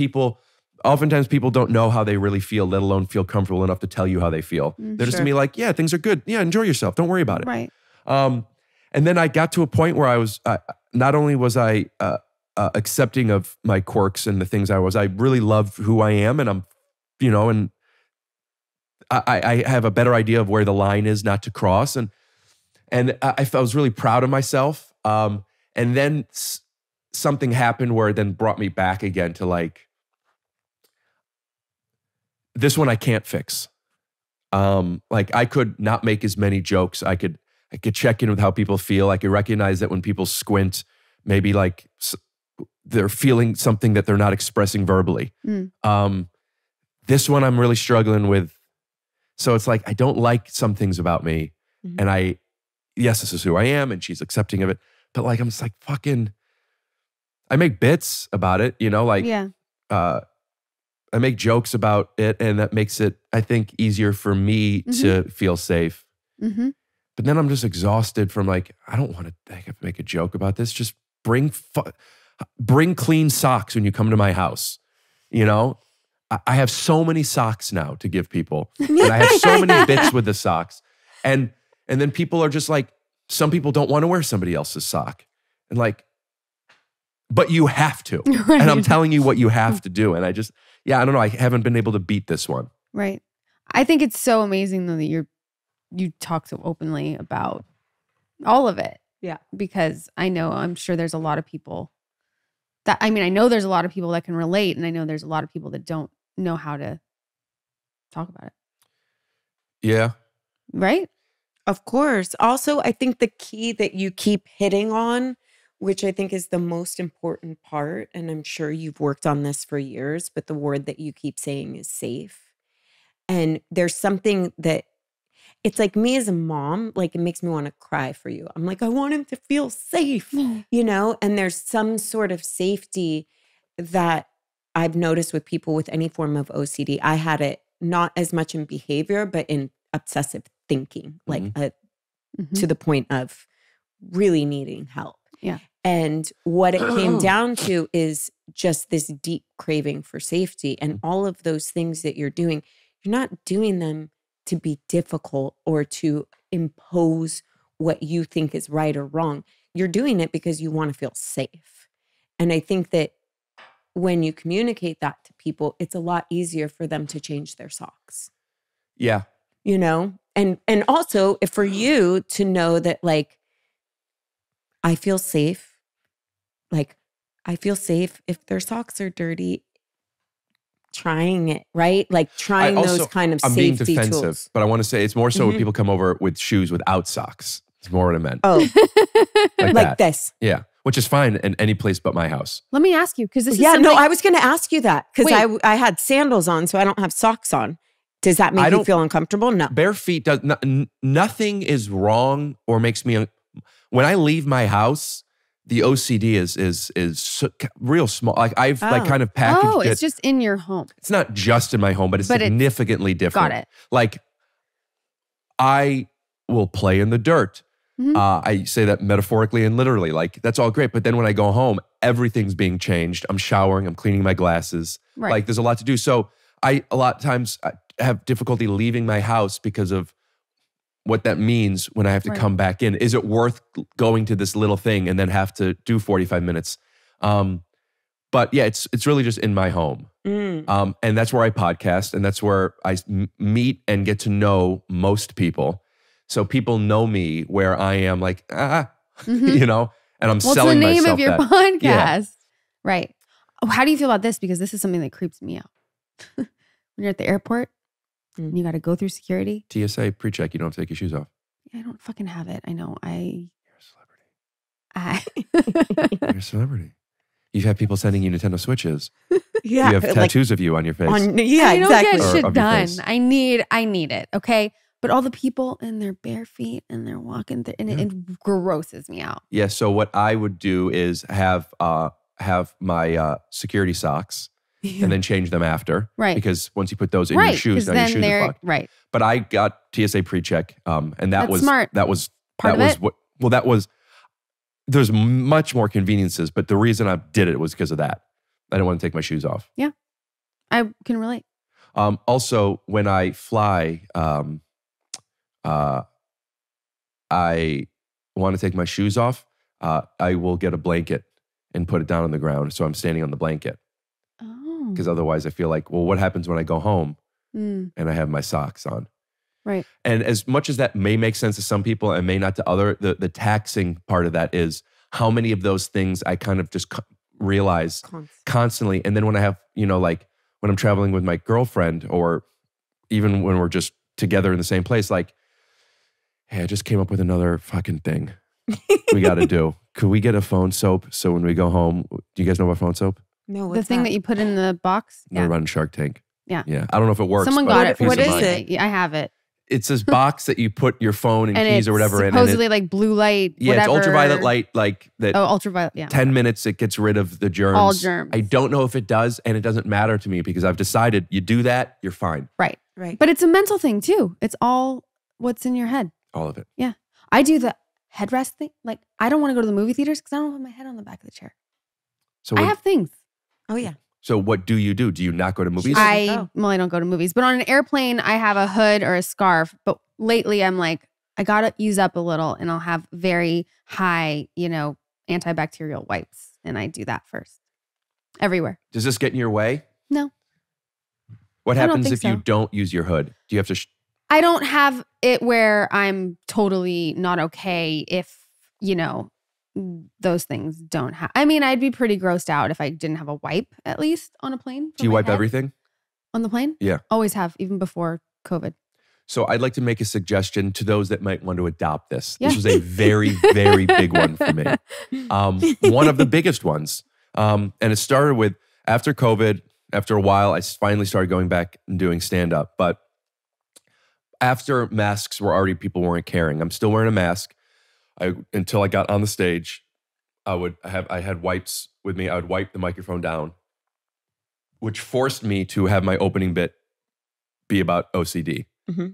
oftentimes people don't know how they really feel, let alone feel comfortable enough to tell you how they feel. They're just gonna be like, yeah, things are good. Yeah, enjoy yourself. Don't worry about it. Right. And then I got to a point where I was, not only was I accepting of my quirks and the things I really love who I am, and I'm, and I have a better idea of where the line is not to cross. And I was really proud of myself. And then something happened where it then brought me back again to like, this one I can't fix. Like I could not make as many jokes. I could check in with how people feel. I could recognize that when people squint, maybe like they're feeling something that they're not expressing verbally. This one I'm really struggling with. So it's like, I don't like some things about me. And yes, this is who I am and she's accepting of it. But like, I'm just like fucking, I make bits about it, like, I make jokes about it and that makes it, I think, easier for me to feel safe. But then I'm just exhausted from like, I don't want to have to make a joke about this. Just bring clean socks when you come to my house. I have so many socks now to give people. And I have so many bits with the socks. And then people are just like, some people don't want to wear somebody else's sock. And like, but you have to. Right. And I'm telling you what you have to do. And I just, I don't know. I haven't been able to beat this one. Right. I think it's so amazing though that you talk so openly about all of it. Yeah. Because I'm sure there's a lot of people I know there's a lot of people that can relate, and I know there's a lot of people that don't know how to talk about it. Yeah. Right? Of course. Also, I think the key that you keep hitting on, which I think is the most important part, and I'm sure you've worked on this for years, but the word that you keep saying is safe. And there's something that, it's like me as a mom, like it makes me want to cry for you. I'm like, I want him to feel safe, and there's some sort of safety that I've noticed with people with any form of OCD. I had it not as much in behavior, but in obsessive thinking, like to the point of really needing help. Yeah. And what it came down to is just this deep craving for safety. And all of those things that you're doing, you're not doing them to be difficult or to impose what you think is right or wrong. You're doing it because you want to feel safe. And I think that when you communicate that to people, it's a lot easier for them to change their socks. Yeah. And also for you to know that like, I feel safe. Like, I feel safe if their socks are dirty, trying it, right? Like trying those kind of safety tools. I'm being defensive, but I want to say it's more so when people come over with shoes without socks. It's more what I meant. Oh, like this. Yeah. Which is fine in any place but my house. Let me ask you, because this is I was going to ask you that because I had sandals on, so I don't have socks on. Does that make you feel uncomfortable? No. Bare feet, nothing is wrong or makes me, when I leave my house, the OCD is real small. Like I've like kind of packaged it. Oh, it's just in your home. It's not just in my home, but it's significantly different. Got it. Like I will play in the dirt. I say that metaphorically and literally. Like that's all great. But then when I go home, everything's being changed. I'm showering. I'm cleaning my glasses. Right. Like there's a lot to do. So a lot of times I have difficulty leaving my house because of what that means when I have to come back in. Is it worth going to this little thing and then have to do 45 minutes? But yeah, it's really just in my home. And that's where I podcast, and that's where I meet and get to know most people. So people know me where I am like, and I'm selling myself. What's the name of your podcast? Yeah. Right. Oh, how do you feel about this? Because this is something that creeps me out. When you're at the airport and you got to go through security. TSA pre-check, you don't have to take your shoes off. I don't fucking have it. I know. You're a celebrity. You're a celebrity. You've had people sending you Nintendo Switches. Yeah. You have tattoos of you on your face. I don't exactly. get shit Or of your done. face. I need it. Okay. But all the people in their bare feet and they're walking and it grosses me out. Yeah. So what I would do is have my security socks and then change them after. Right. Because once you put those in your shoes, now your shoes are fucked. Right. But I got TSA pre-check, and that That's was smart. that was Part that of was it? what. Well, that was. There's much more conveniences, but the reason I did it was because of that. I didn't want to take my shoes off. Yeah. I can relate. Also, when I fly, I want to take my shoes off. I will get a blanket and put it down on the ground, so I'm standing on the blanket. Oh. Because otherwise, I feel like, well, what happens when I go home and I have my socks on? Right. And as much as that may make sense to some people and may not to other, the taxing part of that is how many of those things I kind of just realize constantly. And then when I have, like when I'm traveling with my girlfriend or even when we're just together in the same place, like, hey, I just came up with another fucking thing we got to do. Could we get a phone soap so when we go home, do you guys know about phone soap? No, The thing that you put in the box. We're running Shark Tank. Yeah. Yeah. I don't know if it works. Someone but got it. What peace is of mind. it? I have it. It's this box that you put your phone and And keys it's or whatever in. supposedly And like blue light, yeah, whatever. it's ultraviolet light, like that. Oh, ultraviolet, yeah. 10 minutes, it gets rid of the germs. All germs. I don't know if it does, and it doesn't matter to me because I've decided you do that, you're fine. Right. Right. But it's a mental thing too. It's all what's in your head. All of it. Yeah. I do the headrest thing. Like, I don't want to go to the movie theaters because I don't want to put my head on the back of the chair. So I have things. Oh, yeah. So what do you do? Do you not go to movies? I- I don't go to movies, but on an airplane, I have a hood or a scarf. But lately, I'm like, I got to use up a little and I'll have very high, antibacterial wipes. And I do that first. Everywhere. Does this get in your way? No. What I don't happens think if you so. don't use your hood? Do you have to? I don't have it where I'm totally not okay if, those things don't have. I mean, I'd be pretty grossed out if I didn't have a wipe, at least on a plane. Do you wipe everything? On the plane? Yeah. Always have, even before COVID. So I'd like to make a suggestion to those that might want to adopt this. Yeah. This was a very, very big one for me. One of the biggest ones. And it started with after COVID, after a while, I finally started going back and doing stand-up. But after masks were already, people weren't caring. I'm still wearing a mask. Until I got on the stage, I had wipes with me. I would wipe the microphone down, which forced me to have my opening bit be about OCD. Mm-hmm.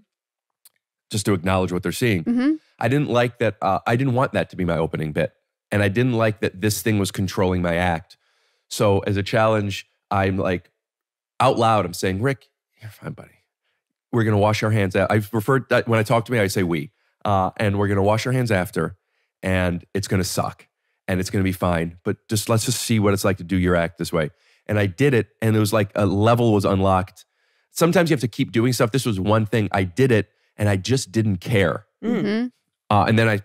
Just to acknowledge what they're seeing. Mm-hmm. I didn't like that. I didn't want that to be my opening bit. And I didn't like that this thing was controlling my act. So as a challenge, I'm like, out loud, I'm saying, Rick, you're fine, buddy. We're going to wash our hands. I've referred that when I talk to me, I say we. And we're going to wash our hands after. And it's going to suck. And it's going to be fine. But let's just see what it's like to do your act this way. And I did it. And it was like a level was unlocked. Sometimes you have to keep doing stuff. This was one thing. I did it. And I just didn't care. Mm-hmm. And then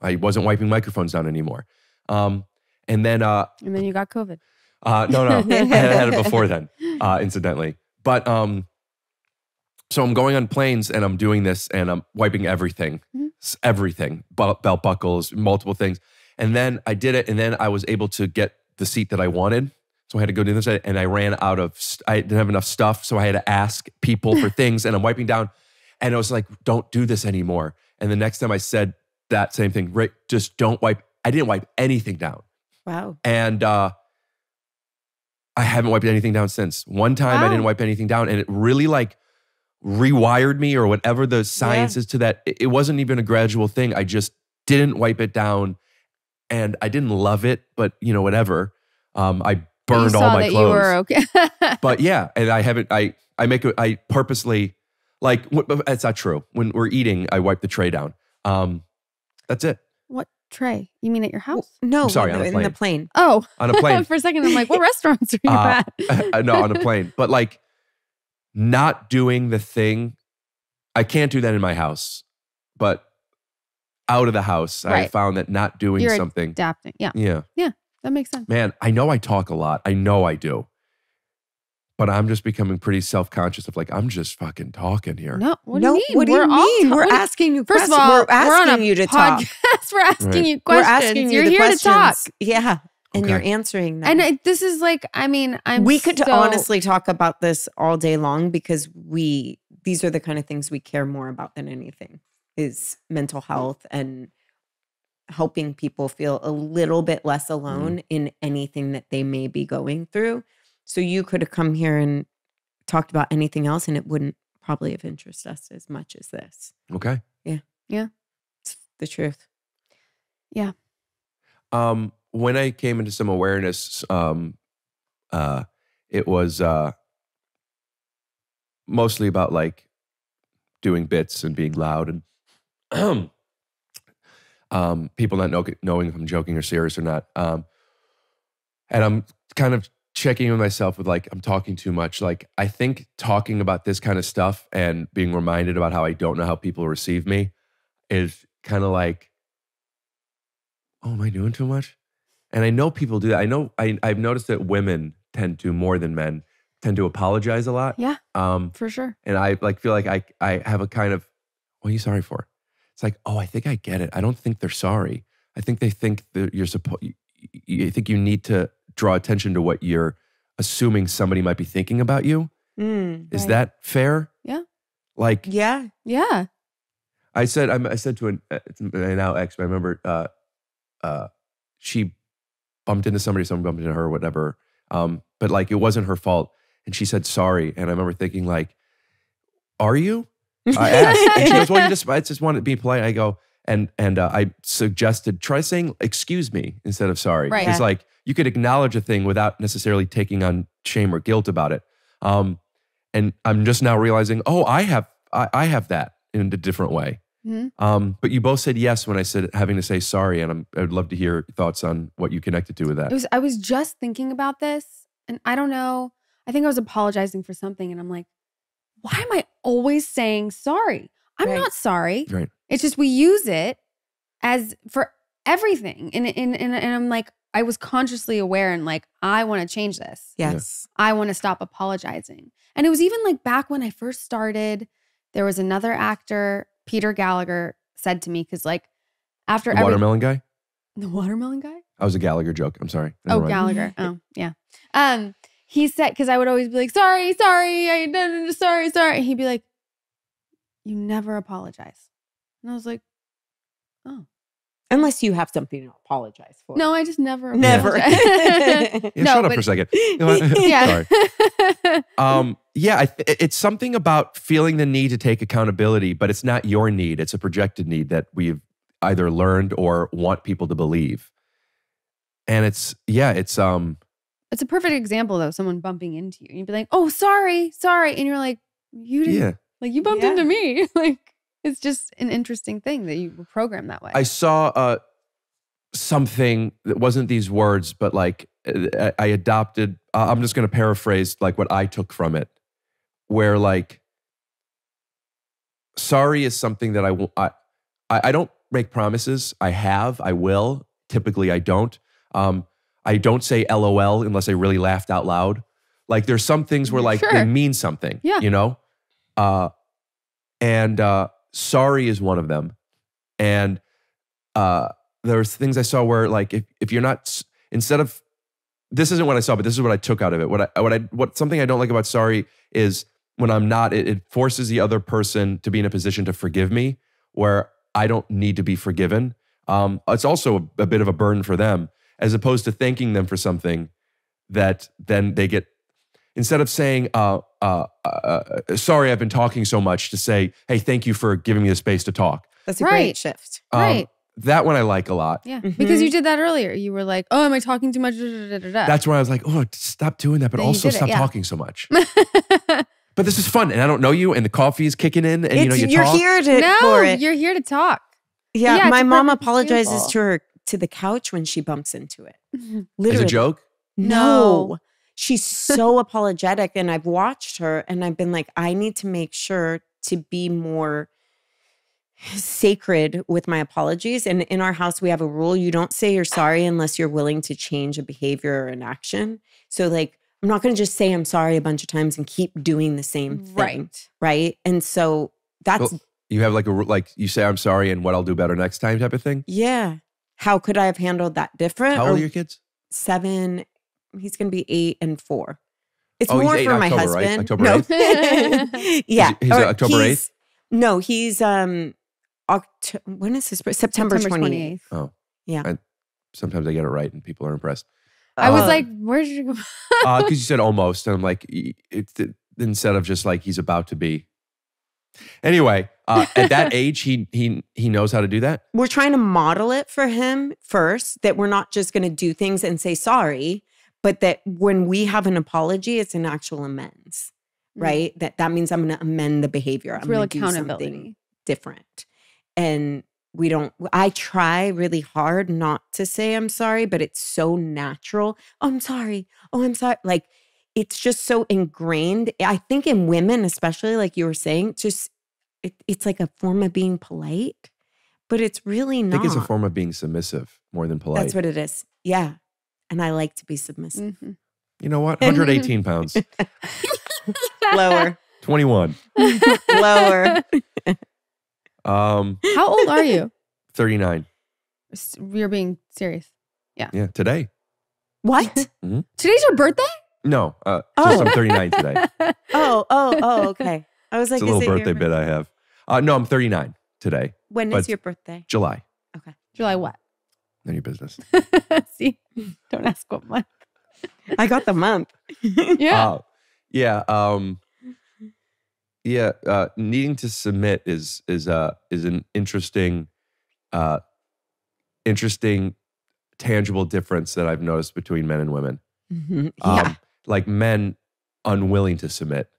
I wasn't wiping microphones down anymore. And then you got COVID. no, I had it before then, incidentally. But so I'm going on planes and I'm doing this and I'm wiping everything, everything, belt buckles, multiple things. And then I did it, and then I was able to get the seat that I wanted. So I had to go do this, and I ran out of. I didn't have enough stuff, so I had to ask people for things. And I'm wiping down. And I was like, don't do this anymore. And the next time I said that same thing, Rick, just don't wipe. I didn't wipe anything down. Wow. And I haven't wiped anything down since. One time I didn't wipe anything down, and it really like rewired me or whatever the science is to that. It wasn't even a gradual thing. I just didn't wipe it down, and I didn't love it, but whatever. I burned all my clothes. You were okay. But yeah, and I haven't. I purposely. Like, that's not true. When we're eating, I wipe the tray down. That's it. What tray? You mean at your house? No, I'm sorry, no, on a in plane. the plane. Oh. On a plane. For a second, I'm like, what restaurants are you at? No, on a plane. But like, not doing the thing, I can't do that in my house. But out of the house, I Right. found that not doing You're something. adapting. Yeah. Yeah. Yeah. That makes sense. Man, I know I talk a lot. I know I do. But I'm just becoming pretty self-conscious of like, I'm just fucking talking here. No, what do you mean? What do you mean? We're asking you First questions. of all, we're asking you to talk. We're asking Right. you questions. We're asking you You're the here questions. to talk. Yeah. And Okay. you're answering them. And this is like, I mean, we could honestly talk about this all day long because these are the kind of things we care more about than anything is mental health and helping people feel a little bit less alone in anything that they may be going through. So you could have come here and talked about anything else and it wouldn't probably have interested us as much as this. Okay. Yeah. It's the truth. Yeah. When I came into some awareness, it was mostly about like doing bits and being loud and people not knowing if I'm joking or serious or not. And I'm kind of checking with myself with like, I'm talking too much. Like, I think talking about this kind of stuff and being reminded about how I don't know how people receive me is kind of like, oh, am I doing too much? And I know people do that. I know I've noticed that women tend to, more than men, tend to apologize a lot. Yeah. For sure. And I like feel like I have a kind of, what are you sorry for? It's like, oh, I think I get it. I don't think they're sorry. I think they think that you're supposed, you think you need to draw attention to what you're assuming somebody might be thinking about you. Is that fair? Yeah. Like, Yeah. Yeah. I said to an now ex, I remember she bumped into somebody, someone bumped into her, whatever. But like, it wasn't her fault. And she said, sorry. And I remember thinking like, are you? I asked. And she goes, well, I just wanted to be polite. I go, and I suggested, try saying, excuse me, instead of sorry. Right. It's like, you could acknowledge a thing without necessarily taking on shame or guilt about it. And I'm just now realizing, oh, I have that in a different way. Mm-hmm. But you both said yes when I said having to say sorry, and I'd love to hear your thoughts on what you connected to with that. I was just thinking about this, and I don't know. I think I was apologizing for something, and I'm like, why am I always saying sorry? I'm not sorry. Right. It's just we use it as for everything, and I'm like, I was consciously aware and like, I want to change this. Yes. I want to stop apologizing. And it was even like back when I first started, there was another actor, Peter Gallagher, said to me, because like after The watermelon guy? The watermelon guy? That was a Gallagher joke. I'm sorry. Oh, Gallagher. Oh, yeah. He said, because I would always be like, sorry, sorry. And he'd be like, you never apologize. And I was like, oh. Unless you have something to apologize for. No, I just never Never. apologize. Yeah, shut up for a second. Yeah. Sorry. It's something about feeling the need to take accountability, but it's not your need. It's a projected need that we've either learned or want people to believe. And it's a perfect example though, someone bumping into you. And you'd be like, oh, sorry. And you're like, you didn't, like you bumped into me. Like, it's just an interesting thing that you were programmed that way. I saw something that wasn't these words, but like I adopted, I'm just going to paraphrase like what I took from it, where like, sorry is something that I don't make promises. I will. Typically I don't. I don't say LOL unless I really laughed out loud. Like there's some things where like they mean something, you know? And sorry is one of them. And there's things I saw where like if you're not, instead of, this isn't what I saw, but this is what I took out of it. What something I don't like about sorry is when I'm not, it forces the other person to be in a position to forgive me where I don't need to be forgiven. It's also a bit of a burden for them, as opposed to thanking them for something that then they get, instead of saying, sorry, I've been talking so much, to say, hey, thank you for giving me the space to talk. That's a great shift. Right. That one I like a lot. Yeah. Because you did that earlier. You were like, oh, am I talking too much? That's where I was like, oh, stop doing that, but also stop talking so much. But this is fun, and I don't know you, and the coffee is kicking in, and you're talk. Here for it. You're here to talk. Yeah, my mom apologizes to the couch when she bumps into it. Literally. As a joke? No. She's so apologetic, and I've watched her, and I've been like, I need to make sure to be more sacred with my apologies. And in our house, we have a rule. You don't say you're sorry unless you're willing to change a behavior or an action. So like, I'm not going to just say I'm sorry a bunch of times and keep doing the same thing. Right. And so that's... Well, you have like you say I'm sorry and what I'll do better next time type of thing? Yeah. How could I have handled that different? How old are your kids? 7. He's going to be 8 and 4. It's he's more 8 for my October, husband. right? October No. 8th? Yeah. He's October 8th? No, he's when is his birthday? September 28th. Oh. Yeah. Sometimes I get it right and people are impressed. I was like, where did you go? Because you said almost. And I'm like, instead of just like he's about to be. Anyway, at that age, he knows how to do that? We're trying to model it for him first, that we're not just going to do things and say sorry, but that when we have an apology, it's an actual amends, right? That means I'm going to amend the behavior. I'm real going to do accountability. something different. And I try really hard not to say I'm sorry, but it's so natural. Oh, I'm sorry. Oh, I'm sorry. Like, it's just so ingrained. I think in women, especially like you were saying, just it's like a form of being polite, but it's really not. I think it's a form of being submissive more than polite. That's what it is. Yeah. And I like to be submissive. Mm-hmm. You know what? 118 pounds. Lower. 21. Lower. How old are you? 39. You're being serious. Yeah. Yeah, today. What? Mm-hmm. Today's your birthday? No, just I'm 39 today. Oh, okay. I was like, it's a little birthday bit I have. No, I'm 39 today. When is your birthday? July. Okay. July what? None of your business. See? Don't ask what month. I got the month. Yeah. Needing to submit is an interesting tangible difference that I've noticed between men and women. Mm-hmm. Yeah. Like men unwilling to submit,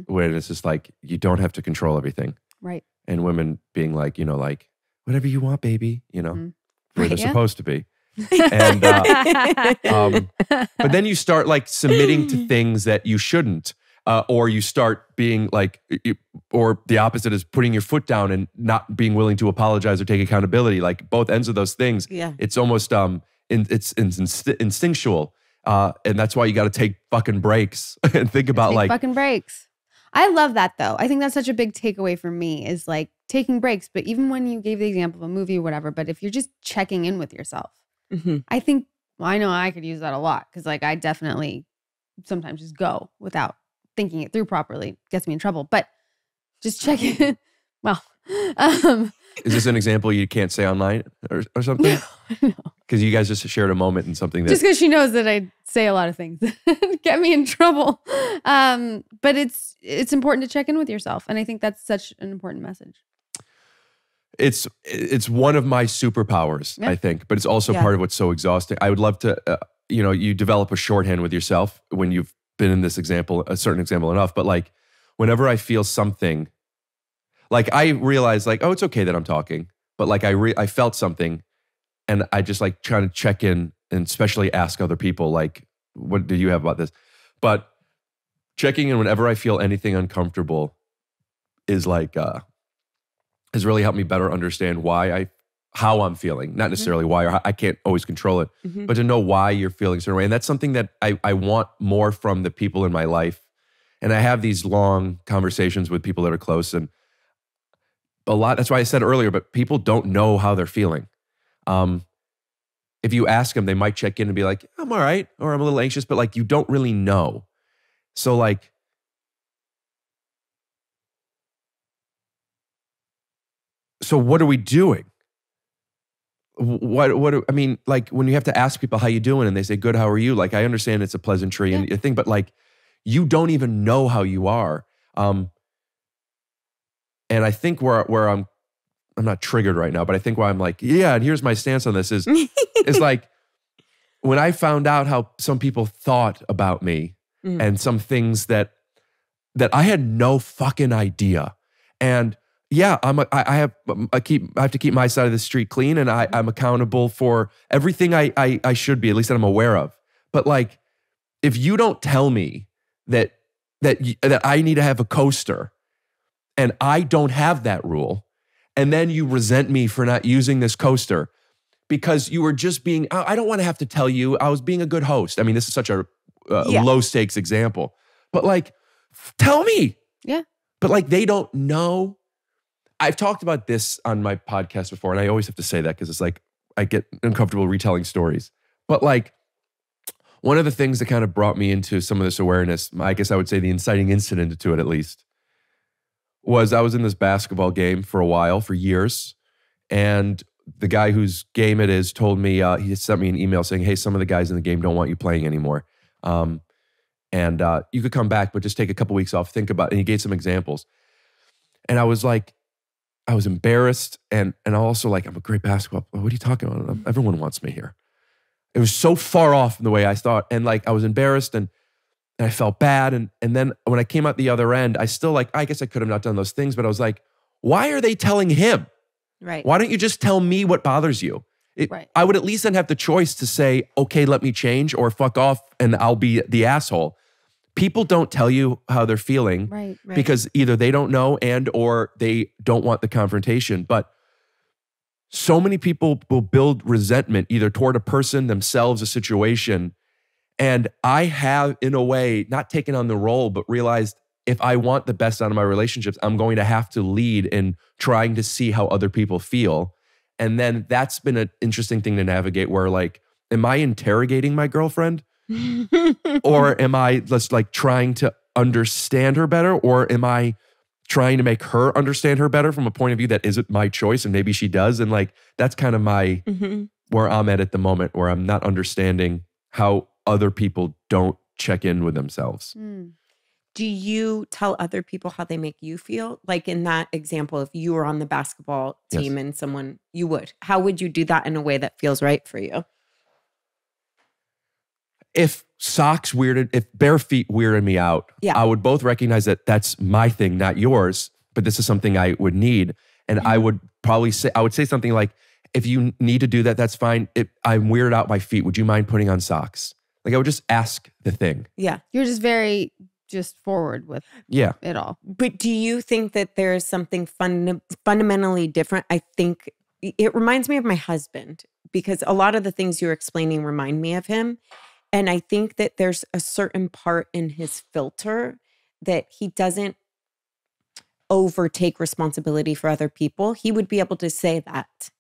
where it's just like you don't have to control everything, right? And women being like, like whatever you want, baby, where they're supposed to be. And but then you start like submitting to things that you shouldn't. Or you start being like, or the opposite is putting your foot down and not being willing to apologize or take accountability. Like both ends of those things. Yeah. It's almost it's instinctual, and that's why you got to take fucking breaks and think about like fucking breaks. I love that though. I think that's such a big takeaway for me is like taking breaks. But even when you gave the example of a movie or whatever, but if you're just checking in with yourself, I think I know I could use that a lot because like I definitely sometimes just go without thinking it through properly, gets me in trouble. But just check in. Well, is this an example you can't say online or something? No. Because you guys just shared a moment in something that just because she knows that I say a lot of things get me in trouble. But it's important to check in with yourself, and I think that's such an important message. It's one of my superpowers, I think, but it's also part of what's so exhausting. I would love to, you develop a shorthand with yourself when you've been in this example, a certain example enough, but like whenever I feel something, like I realize like, oh, it's okay that I'm talking, but like I felt something and I just like trying to check in and especially ask other people like, what do you have about this? But checking in whenever I feel anything uncomfortable is like, has really helped me better understand how I'm feeling, not necessarily why, or I can't always control it, but to know why you're feeling a certain way. And that's something that I want more from the people in my life. And I have these long conversations with people that are close and a lot, that's why I said earlier, but people don't know how they're feeling. If you ask them, they might check in and be like, I'm all right, or I'm a little anxious, but like you don't really know. So like, so what are we doing? I mean, like when you have to ask people how you doing and they say, good, how are you? Like, I understand it's a pleasantry and a thing, but like, you don't even know how you are. And I think where I'm not triggered right now, but I think why I'm like, yeah, and here's my stance on this is like, when I found out how some people thought about me and some things that I had no fucking idea. And yeah, I have to keep my side of the street clean, and I'm accountable for everything I should be, at least that I'm aware of. But like, if you don't tell me that I need to have a coaster, and I don't have that rule, And then you resent me for not using this coaster because you were just being, I don't want to have to tell you, I was being a good host. I mean, this is such a low stakes example, but like, tell me. Yeah. But like, they don't know. I've talked about this on my podcast before, and I always have to say that because it's like, I get uncomfortable retelling stories. But like, one of the things that kind of brought me into some of this awareness, I guess I would say the inciting incident to it at least, was I was in this basketball game for a while, for years, and the guy whose game it is told me, he sent me an email saying, hey, some of the guys in the game don't want you playing anymore. And you could come back, but just take a couple weeks off, think about it. And he gave some examples. And I was like, I was embarrassed and also like, I'm a great basketball player. What are you talking about? Everyone wants me here. It was so far off from the way I thought. And like, I was embarrassed and I felt bad. And then when I came out the other end, I still like, I guess I could have not done those things, but I was like, why are they telling him? Right. Why don't you just tell me what bothers you? Right. I would at least then have the choice to say, okay, let me change, or fuck off and I'll be the asshole. People don't tell you how they're feeling Right. because either they don't know and or they don't want the confrontation. But so many people will build resentment either toward a person, themselves, a situation. And I have, in a way, not taken on the role, but realized if I want the best out of my relationships, I'm going to have to lead in trying to see how other people feel. And then that's been an interesting thing to navigate where like, am I interrogating my girlfriend? Or am I just like trying to understand her better? Or am I trying to make her understand her better from a point of view that isn't my choice and maybe she does? And like, that's kind of my, where I'm at the moment, where I'm not understanding how other people don't check in with themselves. Do you tell other people how they make you feel? Like in that example, if you were on the basketball team and someone, you would. How would you do that in a way that feels right for you? If bare feet weirded me out, I would both recognize that that's my thing, not yours, but this is something I would need. And I would probably say, something like, if you need to do that, that's fine. I'm weirded out by feet. Would you mind putting on socks? Like I would just ask the thing. Yeah. You're just very forward with it all. But do you think that there's something fundamentally different? I think it reminds me of my husband because a lot of the things you're explaining remind me of him. And I think that there's a certain part in his filter that he doesn't overtake responsibility for other people. He would be able to say that,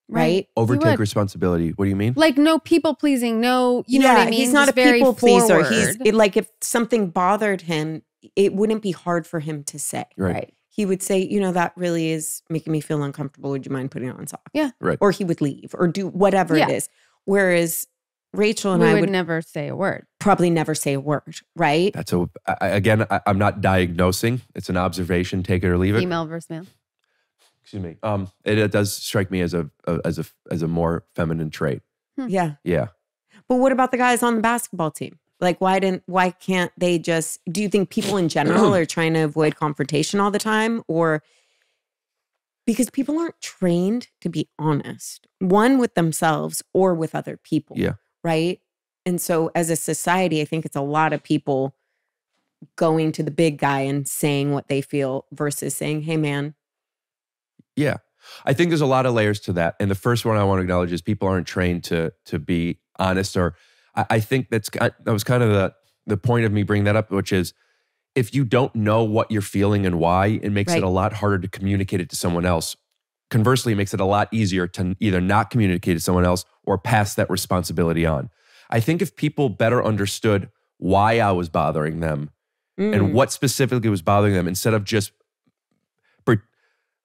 right? Overtake responsibility. What do you mean? Like no people pleasing, no, you know what I mean? He's not just a people pleaser. forward. Like if something bothered him, it wouldn't be hard for him to say. Right. He would say, that really is making me feel uncomfortable. Would you mind putting on socks? Yeah. Right. Or he would leave or do whatever it is. Whereas Rachel and I would never say a word. Probably never say a word, right? That's I'm not diagnosing. It's an observation. Take it or leave it. Female versus male. Excuse me. It does strike me as a more feminine trait. Yeah. Yeah. But what about the guys on the basketball team? Like, why can't they just, do you think people in general are trying to avoid confrontation all the time? Or because people aren't trained to be honest, one with themselves or with other people. Yeah. Right. And so as a society, I think it's a lot of people going to the big guy and saying what they feel versus saying, hey, man. Yeah. I think there's a lot of layers to that. And the first one I want to acknowledge is people aren't trained to be honest. Or I think that was kind of the point of me bringing that up, which is if you don't know what you're feeling and why, it makes it a lot harder to communicate it to someone else. Conversely, it makes it a lot easier to either not communicate to someone else or pass that responsibility on. I think if people better understood why I was bothering them and what specifically was bothering them, instead of just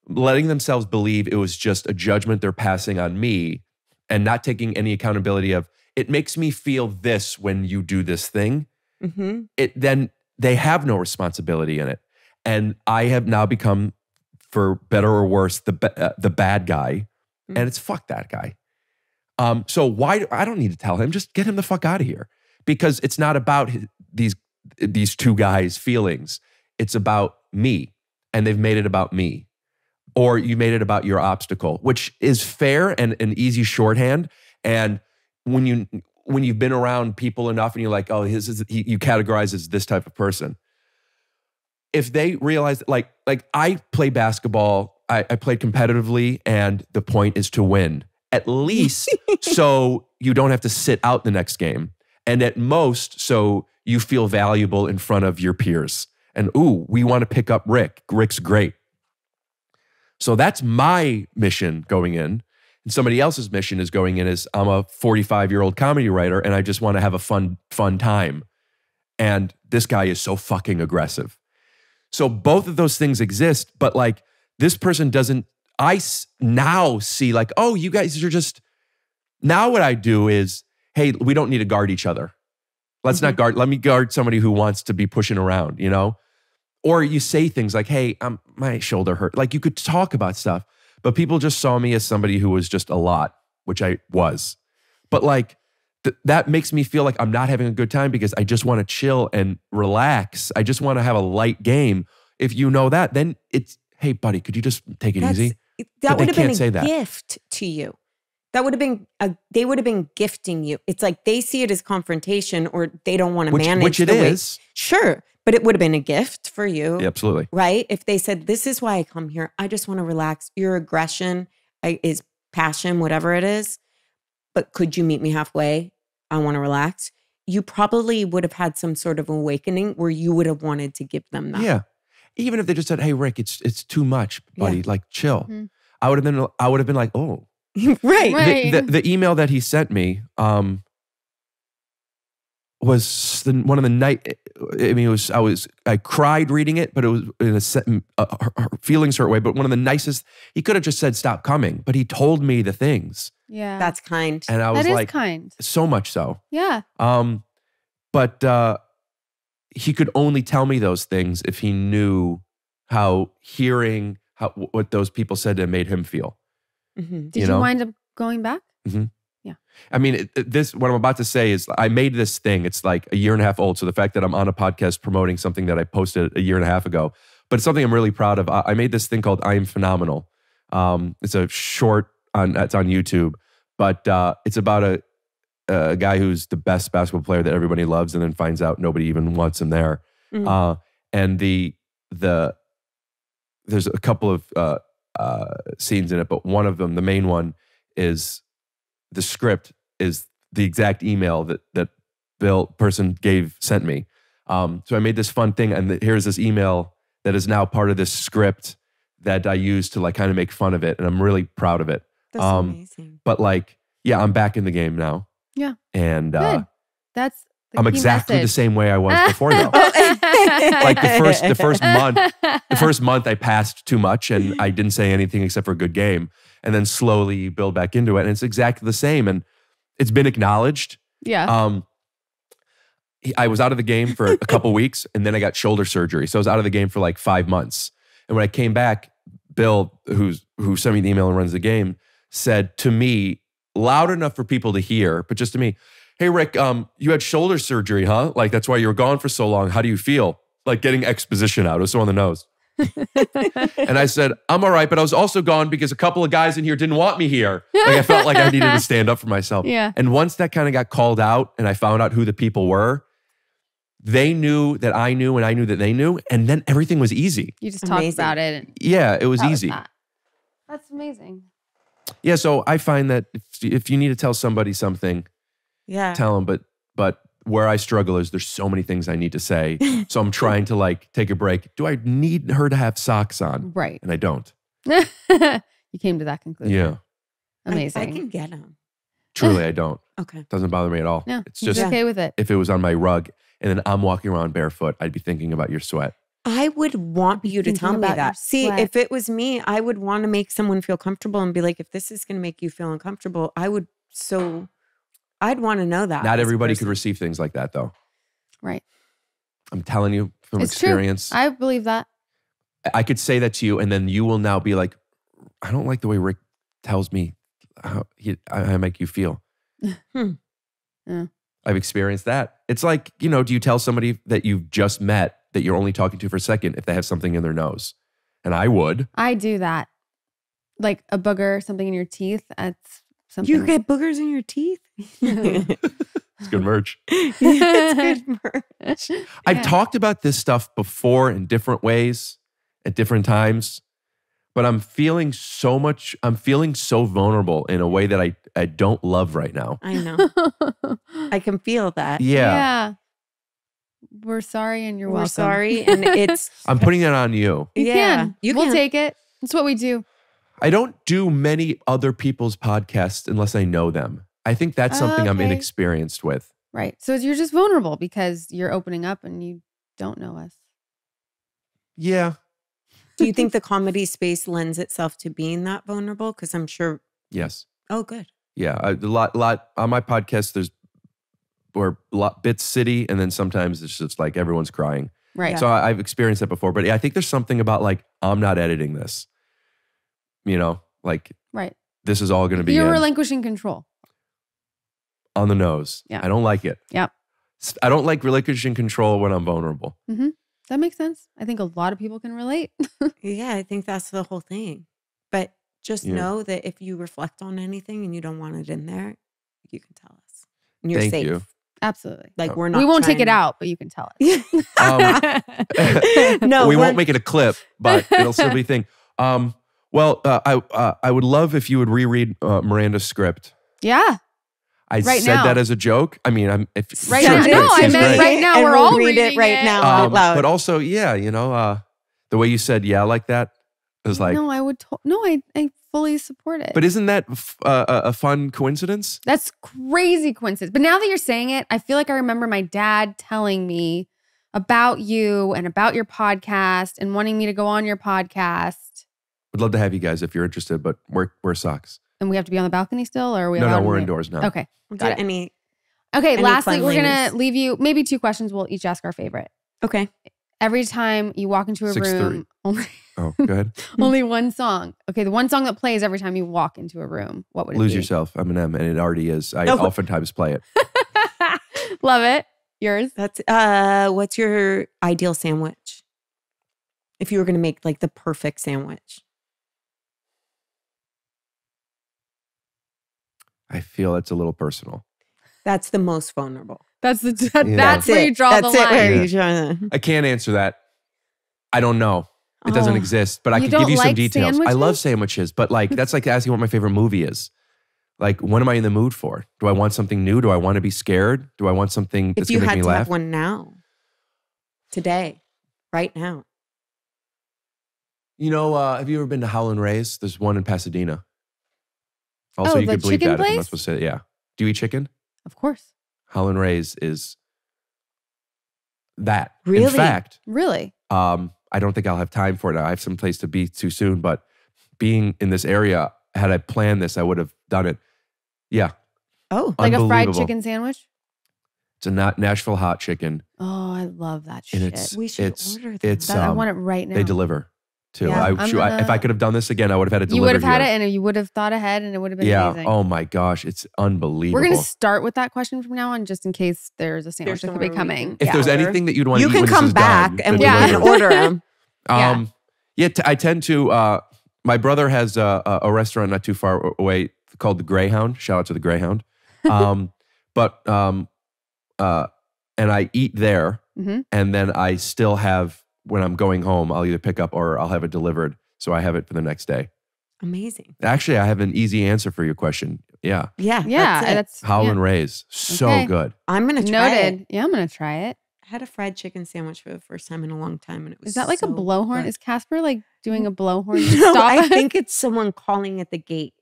letting themselves believe it was just a judgment they're passing on me and not taking any accountability of, it makes me feel this when you do this thing, then they have no responsibility in it. And I have now become, for better or worse, the bad guy. And it's fuck that guy. So why, I don't need to tell him, just get him the fuck out of here. Because it's not about these two guys' feelings. It's about me. And they've made it about me. Or you made it about your obstacle, which is fair and an easy shorthand. And when you've been around people enough and you're like, oh, you categorize as this type of person. If they realize, like I play basketball I played competitively and the point is to win. At least so you don't have to sit out the next game. And at most, so you feel valuable in front of your peers. And ooh, we want to pick up Rick. Rick's great. So that's my mission going in. And somebody else's mission is going in as I'm a 45-year-old comedy writer and I just want to have a fun time. And this guy is so fucking aggressive. So both of those things exist, but like this person doesn't, now see like, oh, you guys are just, now what I do is, hey, we don't need to guard each other. Let's not guard, let me guard somebody who wants to be pushing around, you know? Or you say things like, hey, my shoulder hurt. Like you could talk about stuff, but people just saw me as somebody who was just a lot, which I was. But like, that makes me feel like I'm not having a good time because I just want to chill and relax. I just want to have a light game. If you know that, then it's, hey, buddy, could you just take it easy? That would have been a gift to you. That would have been, they would have been gifting you. It's like they see it as confrontation or they don't want to manage which it is. Sure, but it would have been a gift for you. Yeah, absolutely. Right? If they said, this is why I come here. I just want to relax. Your aggression is passion, whatever it is. But could you meet me halfway? I want to relax. You probably would have had some sort of awakening where you would have wanted to give them that. Yeah. Even if they just said, hey, Rick, it's too much, buddy. Like, chill. Mm-hmm. I would have been like, oh. Right. The email that he sent me was one of the night. I mean, I cried reading it, but it was in a feelings hurt way. But one of the nicest. He could have just said stop coming, but he told me the things. Yeah, that's kind. And I was like, kind. So much so. Yeah. But he could only tell me those things if he knew what those people said to him made him feel. Mm-hmm. Did you wind up going back? Mm-hmm. Yeah. I mean, what I'm about to say is I made this thing. It's like a year and a half old. So the fact that I'm on a podcast promoting something that I posted a year and a half ago, but it's something I'm really proud of. I made this thing called I Am Phenomenal. It's a short it's on YouTube, but it's about a guy who's the best basketball player that everybody loves and then finds out nobody even wants him there. Mm-hmm. And there's a couple of scenes in it, but one of them, the main one, is the script is the exact email that person sent me. So I made this fun thing, and here's this email that is now part of this script that I use to like kind of make fun of it, and I'm really proud of it. That's amazing. But like, yeah, I'm back in the game now. Yeah, and good. That's I'm exactly the same way I was before, though. Like the first month I passed too much and I didn't say anything except for a good game. And then slowly you build back into it. And it's exactly the same. And it's been acknowledged. Yeah. I was out of the game for a couple weeks and then I got shoulder surgery. So I was out of the game for like 5 months. And when I came back, Bill, who sent me the email and runs the game, said to me, loud enough for people to hear, but just to me, hey, Rick, you had shoulder surgery, huh? Like, that's why you were gone for so long. How do you feel? Like getting exposition out. It was so on the nose. And I said, I'm all right, but I was also gone because a couple of guys in here didn't want me here. Like, I felt like I needed to stand up for myself. Yeah. And once that kind of got called out and I found out who the people were, they knew that I knew and I knew that they knew. And then everything was easy. You just talked about it. Yeah, it was easy. That's amazing. Yeah, so I find that if you need to tell somebody something, tell them, but where I struggle is there's so many things I need to say. So I'm trying to like take a break. Do I need her to have socks on? Right. And I don't. You came to that conclusion. Yeah. Amazing. I can get them. Truly, I don't. Okay. Doesn't bother me at all. No, it's just okay with it. If it was on my rug and then I'm walking around barefoot, I'd be thinking about your sweat. I would want you to tell me that. See, if it was me, I would want to make someone feel comfortable and be like, if this is going to make you feel uncomfortable, I'd want to know that. Not everybody could receive things like that, though. Right. I'm telling you from it's experience. True. I believe that. I could say that to you, and then you will now be like, I don't like the way Rick tells me how I make you feel. Yeah. I've experienced that. It's like, do you tell somebody that you've just met that you're only talking to for a second if they have something in their nose? And I would. I do that. Like a booger, something in your teeth. That's something. You get boogers in your teeth? It's good merch. It's good merch. I've talked about this stuff before in different ways at different times, but I'm feeling so vulnerable in a way that I don't love right now. I know. I can feel that. Yeah. We're sorry and you're welcome. We're sorry. And I'm putting it on you. You can. We'll take it. That's what we do. I don't do many other people's podcasts unless I know them. I think that's something I'm inexperienced with. Right. So you're just vulnerable because you're opening up and you don't know us. Yeah. Do you think the comedy space lends itself to being that vulnerable? Because I'm sure. Yes. Oh, good. Yeah. A lot on my podcast, or a lot bits city, and then sometimes it's just like everyone's crying. Right. Yeah. So I've experienced that before, but I think there's something about like, I'm not editing this. You know, like, right. This is all going to be You're relinquishing control. On the nose. Yeah. I don't like it. Yep. I don't like relinquishing control when I'm vulnerable. Mm-hmm. That makes sense. I think a lot of people can relate. Yeah, I think that's the whole thing. But just know that if you reflect on anything and you don't want it in there, you can tell us. And you're safe. Thank you. Absolutely. Like we're not. We won't take it out, but you can tell us. No, we won't make it a clip, but it'll still be a thing. Well, I would love if you would reread Miranda's script. Yeah. I said that as a joke. I mean, I meant right now. We're all reading it right now out loud. But also, the way you said like that is like. No, I would. I fully support it. But isn't that a fun coincidence? That's crazy coincidence. But now that you're saying it, I feel like I remember my dad telling me about you and about your podcast and wanting me to go on your podcast. Would love to have you guys if you're interested, but wear socks. And we have to be on the balcony still, or are we? No, we're indoors now. Okay, got it. Okay, lastly, we're gonna leave you maybe 2 questions. We'll each ask our favorite. Okay. Every time you walk into a room, go ahead. Only one song. Okay, the one song that plays every time you walk into a room. What would it be? Lose Yourself, Eminem, and it already is. I oftentimes play it. Love it. Yours? That's what's your ideal sandwich? If you were gonna make like the perfect sandwich. I feel it's a little personal. That's the most vulnerable. That's where you draw the line. I can't answer that. I don't know. It doesn't exist, but I can give you some details. Sandwiches? I love sandwiches, but like that's like asking what my favorite movie is. Like, what am I in the mood for? Do I want something new? Do I want to be scared? Do I want something that's going to make me laugh? If you had to have one now, today, right now. You know, have you ever been to Howlin' Ray's? There's one in Pasadena. Also, you could believe that if I'm not supposed to say it. Yeah. Do you eat chicken? Of course. Howlin' Ray's is that. Really? In fact. Really? I don't think I'll have time for it. I have some place to be too soon, but being in this area, had I planned this, I would have done it. Yeah. Oh. Like a fried chicken sandwich? It's a Nashville hot chicken. Oh, I love that shit. We should order that. I want it right now. They deliver. Too. Yeah, if I could have done this again, I would have had it delivered. You would have had it and you would have thought ahead and it would have been amazing. Oh my gosh, it's unbelievable. We're going to start with that question from now on just in case there's a sandwich that could be coming. If there's anything that you'd want to eat you can come back and we can order them. I tend to, my brother has a restaurant not too far away called the Greyhound. Shout out to the Greyhound. And I eat there and then I still have, when I'm going home, I'll either pick up or I'll have it delivered. So I have it for the next day. Amazing. Actually, I have an easy answer for your question. Yeah. That's Howlin' Ray's. So good. I'm going to try it. Yeah, I'm going to try it. I had a fried chicken sandwich for the first time in a long time. And it was Is that like a blowhorn? Good. Is Casper like doing a blowhorn? No, Stop I think it's someone calling at the gate.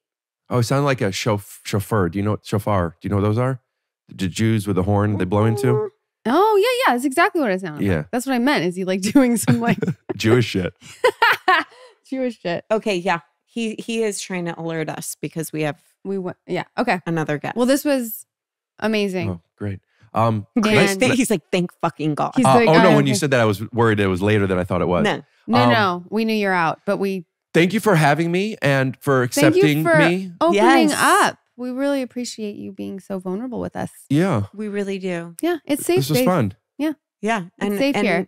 Oh, it sounded like a chauffeur. Do you know what shofar? Do you know what those are? The Jews with the horn they blow into? Oh, yeah. That's exactly what it sounded like. Yeah. That's what I meant. Is he like doing some like Jewish shit? Jewish shit. Okay, yeah. He is trying to alert us because okay. Another guest. Well, this was amazing. Oh, great. He's like, thank fucking God. He's like, when you said that, I was worried it was later than I thought it was. No. We knew you're out, but we. Thank you for having me and for accepting me. Opening up. We really appreciate you being so vulnerable with us. Yeah. We really do. Yeah, it's safe. This was fun. Yeah. Yeah. It's safe here.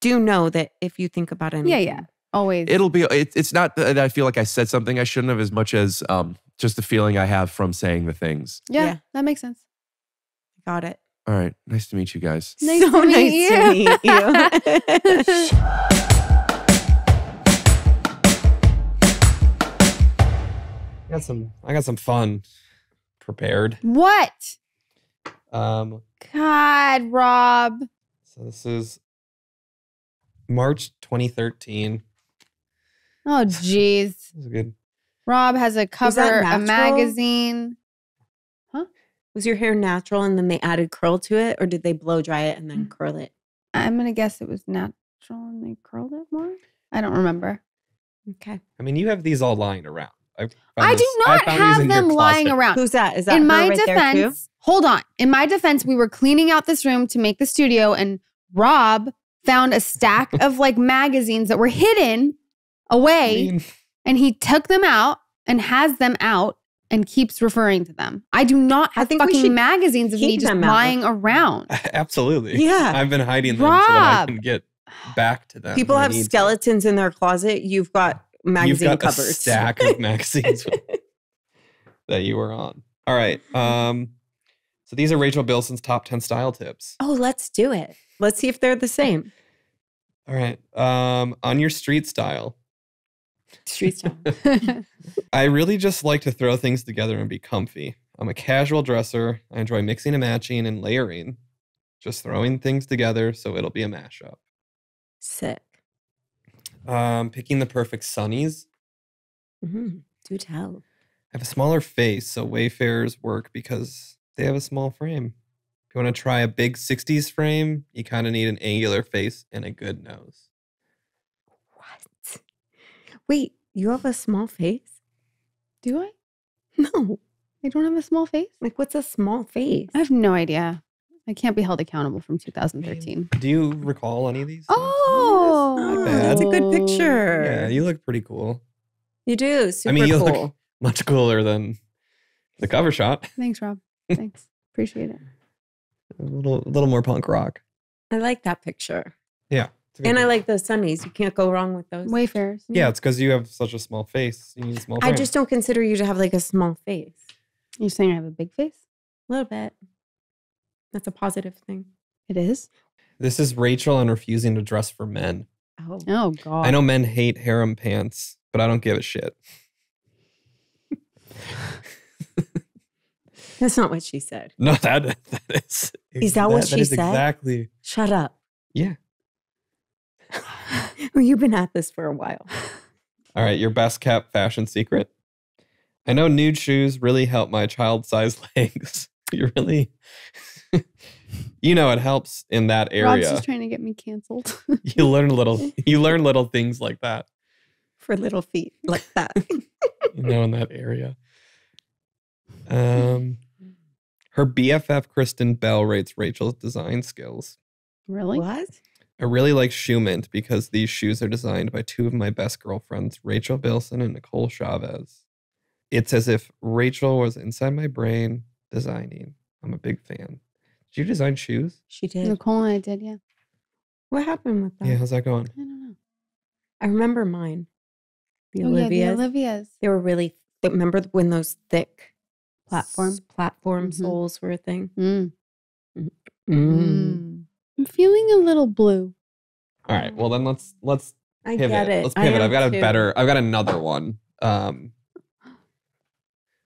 Do know that if you think about anything. Yeah. Always. It's not that I feel like I said something I shouldn't have as much as just the feeling I have from saying the things. Yeah. That makes sense. Got it. All right. Nice to meet you guys. Nice to meet you. I got some fun prepared. What? Um, God, Rob. so this is March 2013. Oh, jeez. This is good. Rob has a cover, a natural? magazine. Was your hair natural and then they added curl to it, or did they blow dry it and then curl it? I'm going to guess it was natural and they curled it more. I don't remember. Okay. I mean, you have these all lying around. I do not have them lying around. Who's that? Is that In her my right there too? defense, hold on. In my defense, we were cleaning out this room to make the studio, and Rob found a stack of like magazines that were hidden away, and he took them out and has them out and keeps referring to them. I do not have fucking magazines of me just lying around. Absolutely. Yeah. I've been hiding them so that I Rob. can get back to them. People when I have need to. skeletons in their closet. You've got magazine You've got covers. a stack of magazines that you were on. All right. So these are Rachel Bilson's top 10 style tips. Oh, let's do it. Let's see if they're the same. All right. On your street style. Street style. I really just like to throw things together and be comfy. I'm a casual dresser. I enjoy mixing and matching and layering. Just throwing things together so it'll be a mashup. Sick. Picking the perfect sunnies. Do tell. I have a smaller face, so Wayfarers work because they have a small frame. If you want to try a big 60s frame, you kind of need an angular face and a good nose. What? Wait, you have a small face? Do I? No. I don't have a small face? Like, what's a small face? I have no idea. I can't be held accountable from 2013. Do you recall any of these? Oh, Not bad. That's a good picture. Yeah, you look pretty cool. You do. Super you cool. look much cooler than the cover shot. Thanks, Rob. Thanks. Appreciate it. A little more punk rock. I like that picture. Yeah. And I like those sunnies. You can't go wrong with those. Wayfarers. Yeah, it's because you have such a small face. You need a small I frame. just don't consider you to have like a small face. You're saying I have a big face? A little bit. That's a positive thing. It is? This is Rachel and refusing to dress for men. Oh, God. I know men hate harem pants, but I don't give a shit. That's not what she said. No, that is. Is that what she said? Exactly. Shut up. Yeah. Well, you've been at this for a while. All right, your best kept fashion secret. I know nude shoes really help my child-sized legs. You really, it helps in that area. Rob's just trying to get me canceled. You learn little things like that. For little feet like that. In that area. Her BFF Kristen Bell rates Rachel's design skills. Really? What? I really like Shoe Mint because these shoes are designed by two of my best girlfriends, Rachel Bilson and Nicole Chavez. It's as if Rachel was inside my brain designing. I'm a big fan. Did you design shoes? She did. Nicole and I did, yeah. What happened with that? Yeah, how's that going? I don't know. I remember mine. The Yeah, Olivias. the Olivias. They were really, remember when those thick Platform platform soles were a thing? I'm feeling a little blue. All right. Well, then let's I pivot. get it. Let's pivot. I I've got am too. I've got another one.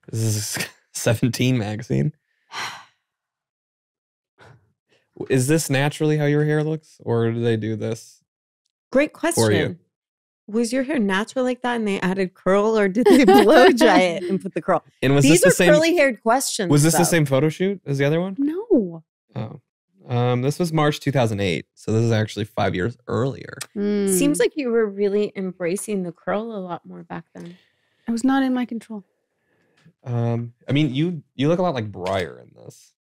This is 17 magazine. Is this naturally how your hair looks, or do they do this? Great For you. question. Was your hair natural like that and they added curl, or did they blow dry it and put the curl? And was These this are the same? curly-haired questions. Was this though. the same photo shoot as the other one? No. Oh, this was March 2008, so this is actually 5 years earlier. Seems like you were really embracing the curl a lot more back then. it was not in my control. I mean, you look a lot like Briar in this.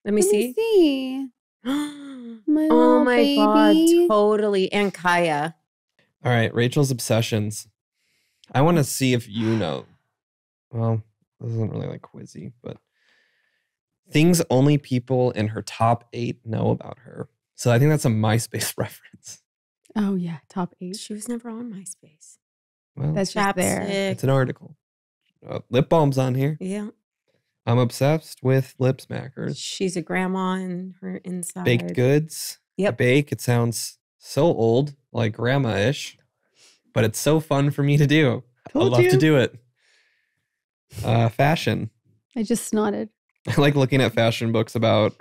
Let me see. My Oh little my baby. God, totally. And Kaya. All right, Rachel's obsessions. I want to see if you know. Well, this isn't really like quizzy, but things only people in her top 8 know about her. So I think that's a MySpace reference. Oh, yeah. Top 8. She was never on MySpace. Well, That's just there. it's an article. Lip balm's on here. Yeah. I'm obsessed with lip smackers. She's a grandma in her inside. Baked goods. Yep. I bake. It sounds so old, like grandma-ish, but it's so fun for me to do. I Told love you. to do it. Fashion. I just snotted. I like looking at fashion books about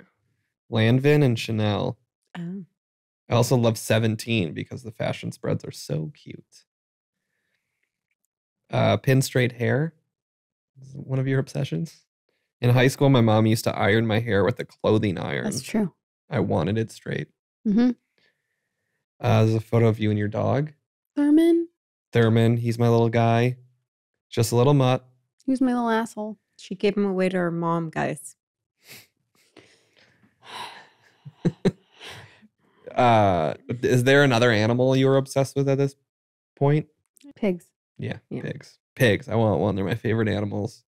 Lanvin and Chanel. Oh. I also love 17 because the fashion spreads are so cute. Pin straight hair is one of your obsessions. In high school, my mom used to iron my hair with a clothing iron. That's true. I wanted it straight. Mm-hmm. There's a photo of you and your dog. Thurman, He's my little guy. Just a little mutt. he was my little asshole. She gave him away to her mom, guys. Is there another animal you were obsessed with at this point? Pigs. Yeah. Pigs. I want one. They're my favorite animals.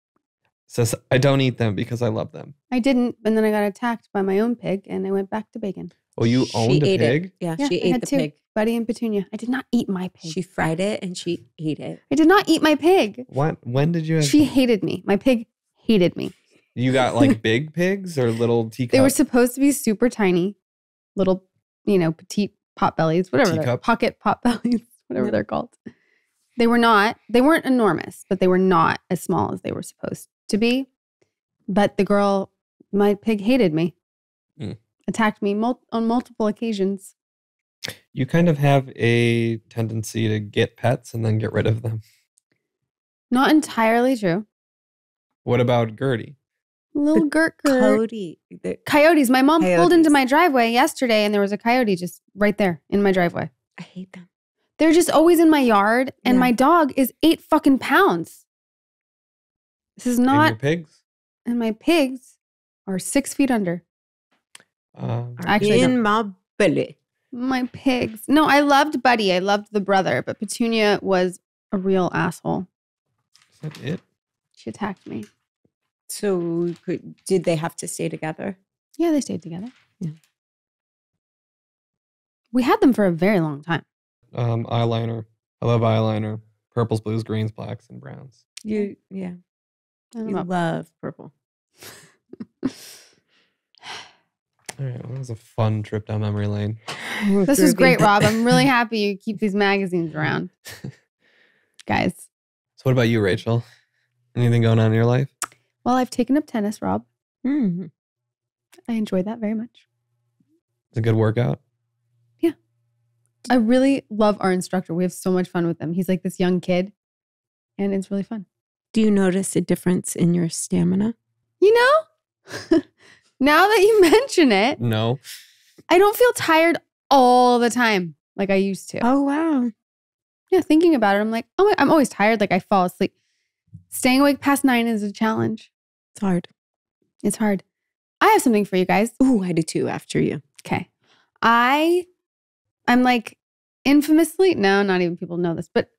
Says I don't eat them because I love them. I didn't, and then I got attacked by my own pig, and I went back to bacon. Oh, you owned a ate pig? It. Yeah, Yeah, she I ate had the two, pig. Buddy and Petunia. I did not eat my pig. She fried it and she ate it. I did not eat my pig. What? When did you have... She hated me. My pig hated me. You got like big pigs or little teacups? They were supposed to be super tiny, little, petite pot bellies, whatever. Pocket pot bellies, whatever they're called. They weren't enormous, but they were not as small as they were supposed to be. But my pig hated me, attacked me on multiple occasions. You kind of have a tendency to get pets and then get rid of them. Not entirely true. What about Gertie? Little Gert. Coyotes. My mom pulled into my driveway yesterday and there was a coyote just right there in my driveway. I hate them. They're just always in my yard and my dog is 8 fucking pounds. This is not... And your pigs? And my pigs are 6 feet under. Actually, in my belly. My pigs. No, I loved Buddy. I loved the brother, but Petunia was a real asshole. Is that it? She attacked me. So did they have to stay together? Yeah, they stayed together. Yeah. We had them for a very long time. Eyeliner. I love eyeliner. Purples, blues, greens, blacks, and browns. You love purple. All right, well, that was a fun trip down memory lane. This is great, Rob. I'm really happy you keep these magazines around. Guys. So what about you, Rachel? Anything going on in your life? Well, I've taken up tennis, Rob. I enjoyed that very much. It's a good workout. Yeah. I really love our instructor. We have so much fun with him. He's like this young kid, and it's really fun. Do you notice a difference in your stamina? Now that you mention it, no, I don't feel tired all the time like I used to. Oh, wow. Yeah, thinking about it, I'm like, oh, I'm always tired. Like I fall asleep. Staying awake past 9 is a challenge. It's hard. It's hard. I have something for you guys. Ooh, I do too after you. Okay. I'm like infamously, no, not even people know this, but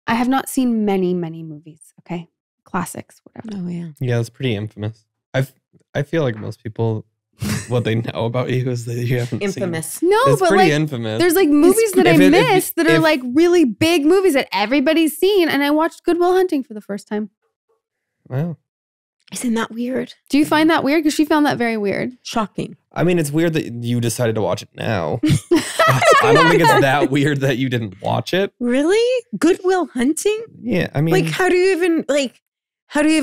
I have not seen many, many movies. Okay. Classics, whatever. Oh, yeah. Yeah, it's pretty infamous. I feel like most people, what they know about you is that you haven't Infamous. seen. No, It's but pretty like infamous. there's like movies that I missed that are if- like really big movies that everybody's seen. And I watched Good Will Hunting for the first time. Wow. Isn't that weird? Do you find that weird? Because she found that very weird. Shocking. I mean, it's weird that you decided to watch it now. I don't think it's that weird that you didn't watch it. Really? Good Will Hunting? Yeah, I mean, Like, how do you even How do you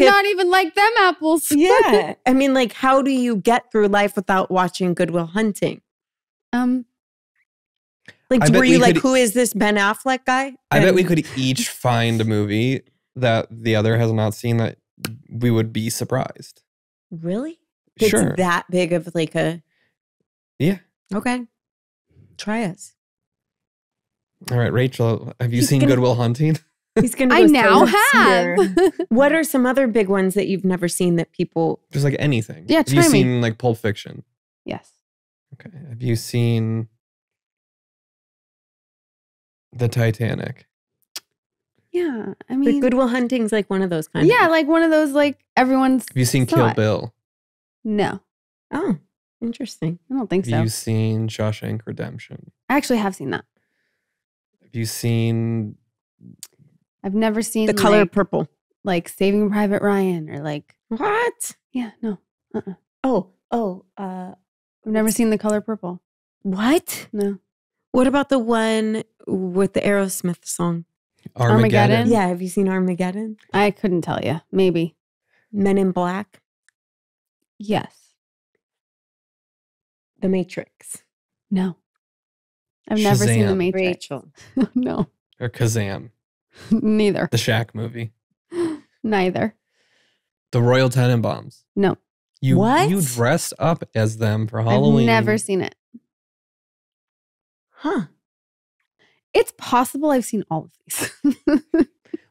not even like them apples? Yeah. I mean, like, how do you get through life without watching Good Will Hunting? Like, I bet were you we like, could- who is this Ben Affleck guy? I bet And- we could each find a movie that the other has not seen that we would be surprised. Really? It's Sure. that big of like a... Yeah. Okay. Try us. All right, Rachel, have you He's seen gonna- Good Will Hunting? He's gonna I go now sincere. have. What are some other big ones that you've never seen that people... Just like anything. Yeah, Have you try me. seen like Pulp Fiction? Yes. Okay. Have you seen The Titanic? Yeah. I But mean, Good Will Hunting's like one of those kind yeah, of... like one of those, like everyone's. Have you seen saw Kill it. Bill? No, Oh, interesting. I don't think Have so. you seen Shawshank Redemption? I actually have seen that. Have you seen I've never seen The Color like, Purple. like Saving Private Ryan or like, What? yeah, no. I've I've never seen The Color Purple. What? No. What about the one with the Aerosmith song? Armageddon? Yeah, have you seen Armageddon? I couldn't tell you. Maybe. Men in Black? Yes. The Matrix? No. I've never seen The Shazam. Matrix. Rachel? No. Or Kazam, Neither. the Shaq movie. Neither. The Royal Tenenbaums. No. What? You dressed up as them for Halloween. I've never seen it. Huh. It's possible I've seen all of these.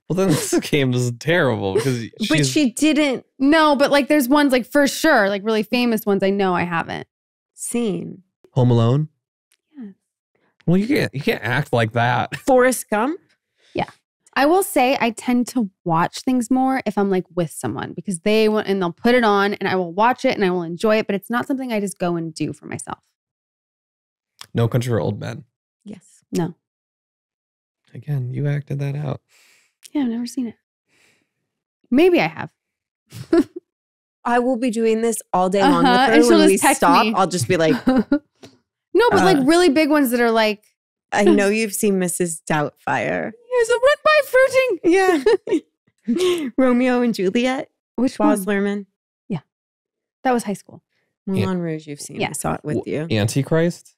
Well, then this game is terrible because But she didn't No, but like there's ones like for sure, like really famous ones I know I haven't. seen. Home Alone. Yeah. Well, you can't act like that. Forrest Gump? I will say I tend to watch things more if I'm like with someone because they want and they'll put it on and I will watch it and I will enjoy it, but it's not something I just go and do for myself. No Country for Old Men. Yes. No. Again, you acted that out. Yeah, I've never seen it. Maybe I have. I will be doing this all day long with And her. she'll When just we text stop, me. I'll just be like, No, but like really big ones that are like, I know you've seen Mrs. Doubtfire. here's a run by fruiting. Yeah. Romeo and Juliet. Which Baz one? Luhrmann. That was high school. Moulin Rouge, you've seen. Yeah. I saw it with you. Antichrist.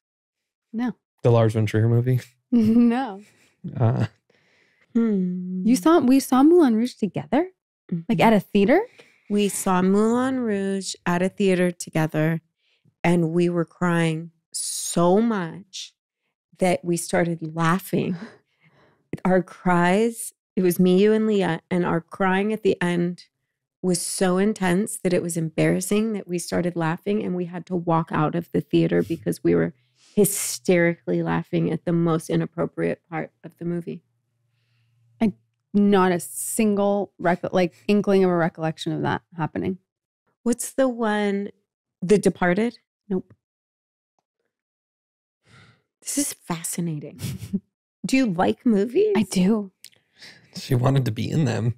No. The Lars von Trier movie. No. We saw Moulin Rouge together? Like at a theater? We saw Moulin Rouge at a theater together, and we were crying so much that we started laughing. Our cries, it was me, you, and Leah, and our crying at the end was so intense that it was embarrassing that we started laughing and we had to walk out of the theater because we were hysterically laughing at the most inappropriate part of the movie. Not a single inkling of a recollection of that happening. What's the one, The Departed? Nope. This is fascinating. Do you like movies? I do. She wanted to be in them.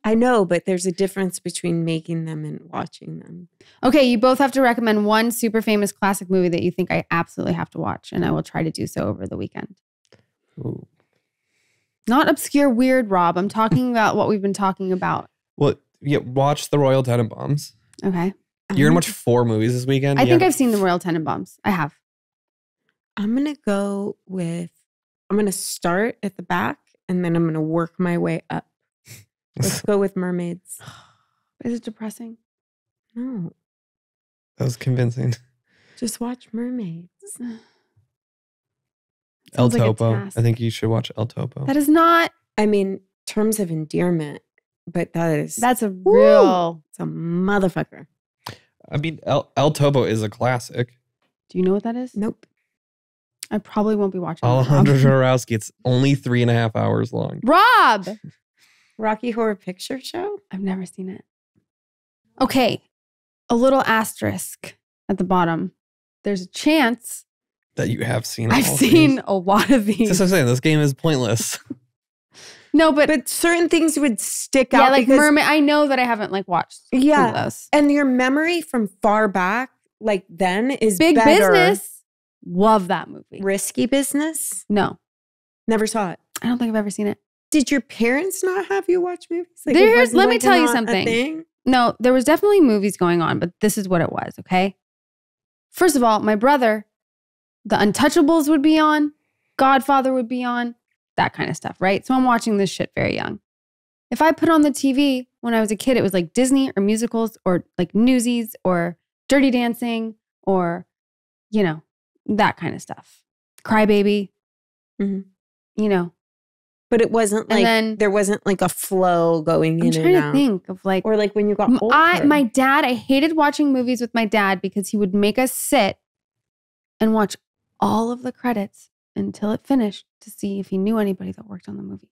I know, but there's a difference between making them and watching them. Okay, you both have to recommend one super famous classic movie that you think I absolutely have to watch, and I will try to do so over the weekend. Ooh. Not obscure, weird, Rob. I'm talking about what we've been talking about. Well, yeah, watch The Royal Tenenbaums. Okay. You're going to watch 4 movies this weekend? I think I've seen The Royal Tenenbaums. I have. I'm going to start at the back and then I'm going to work my way up. Let's go with mermaids. Is it depressing? No, That was convincing. just watch mermaids. El Sounds like a Topo. task. I think you should watch El Topo. That is not. I mean, terms of endearment, but That's a real. it's a motherfucker. I mean, El Topo is a classic. Do you know what that is? Nope. I probably won't be watching. that, Alejandro Rob. Jodorowsky. It's only 3.5 hours long. Rob! Rocky Horror Picture Show? I've never seen it. Okay. A little asterisk at the bottom. There's a chance That you have seen. I've all seen these. a lot of these. That's what I'm saying. This game is pointless. No, but But certain things would stick yeah, out like because, Mermaid. I know that I haven't like watched some Yeah. of those. and your memory from far back, like then, is Big better. Business. Love that movie. Risky Business? No, Never saw it. I don't think I've ever seen it. Did your parents not have you watch movies? Like, it There's- wasn't, let me like, tell you not a something. thing? No, there was definitely movies going on, but this is what it was, okay? First of all, my brother, The Untouchables would be on, Godfather would be on, that kind of stuff, right? So I'm watching this shit very young. If I put on the TV when I was a kid, it was like Disney or musicals or like Newsies or Dirty Dancing or, you know, that kind of stuff. Crybaby, Mhm. you know. But it wasn't And like, then- there wasn't like a flow going I'm in trying and to out. think of like, Or like when you got older. my dad, I hated watching movies with my dad because he would make us sit and watch all of the credits until it finished to see if he knew anybody that worked on the movie.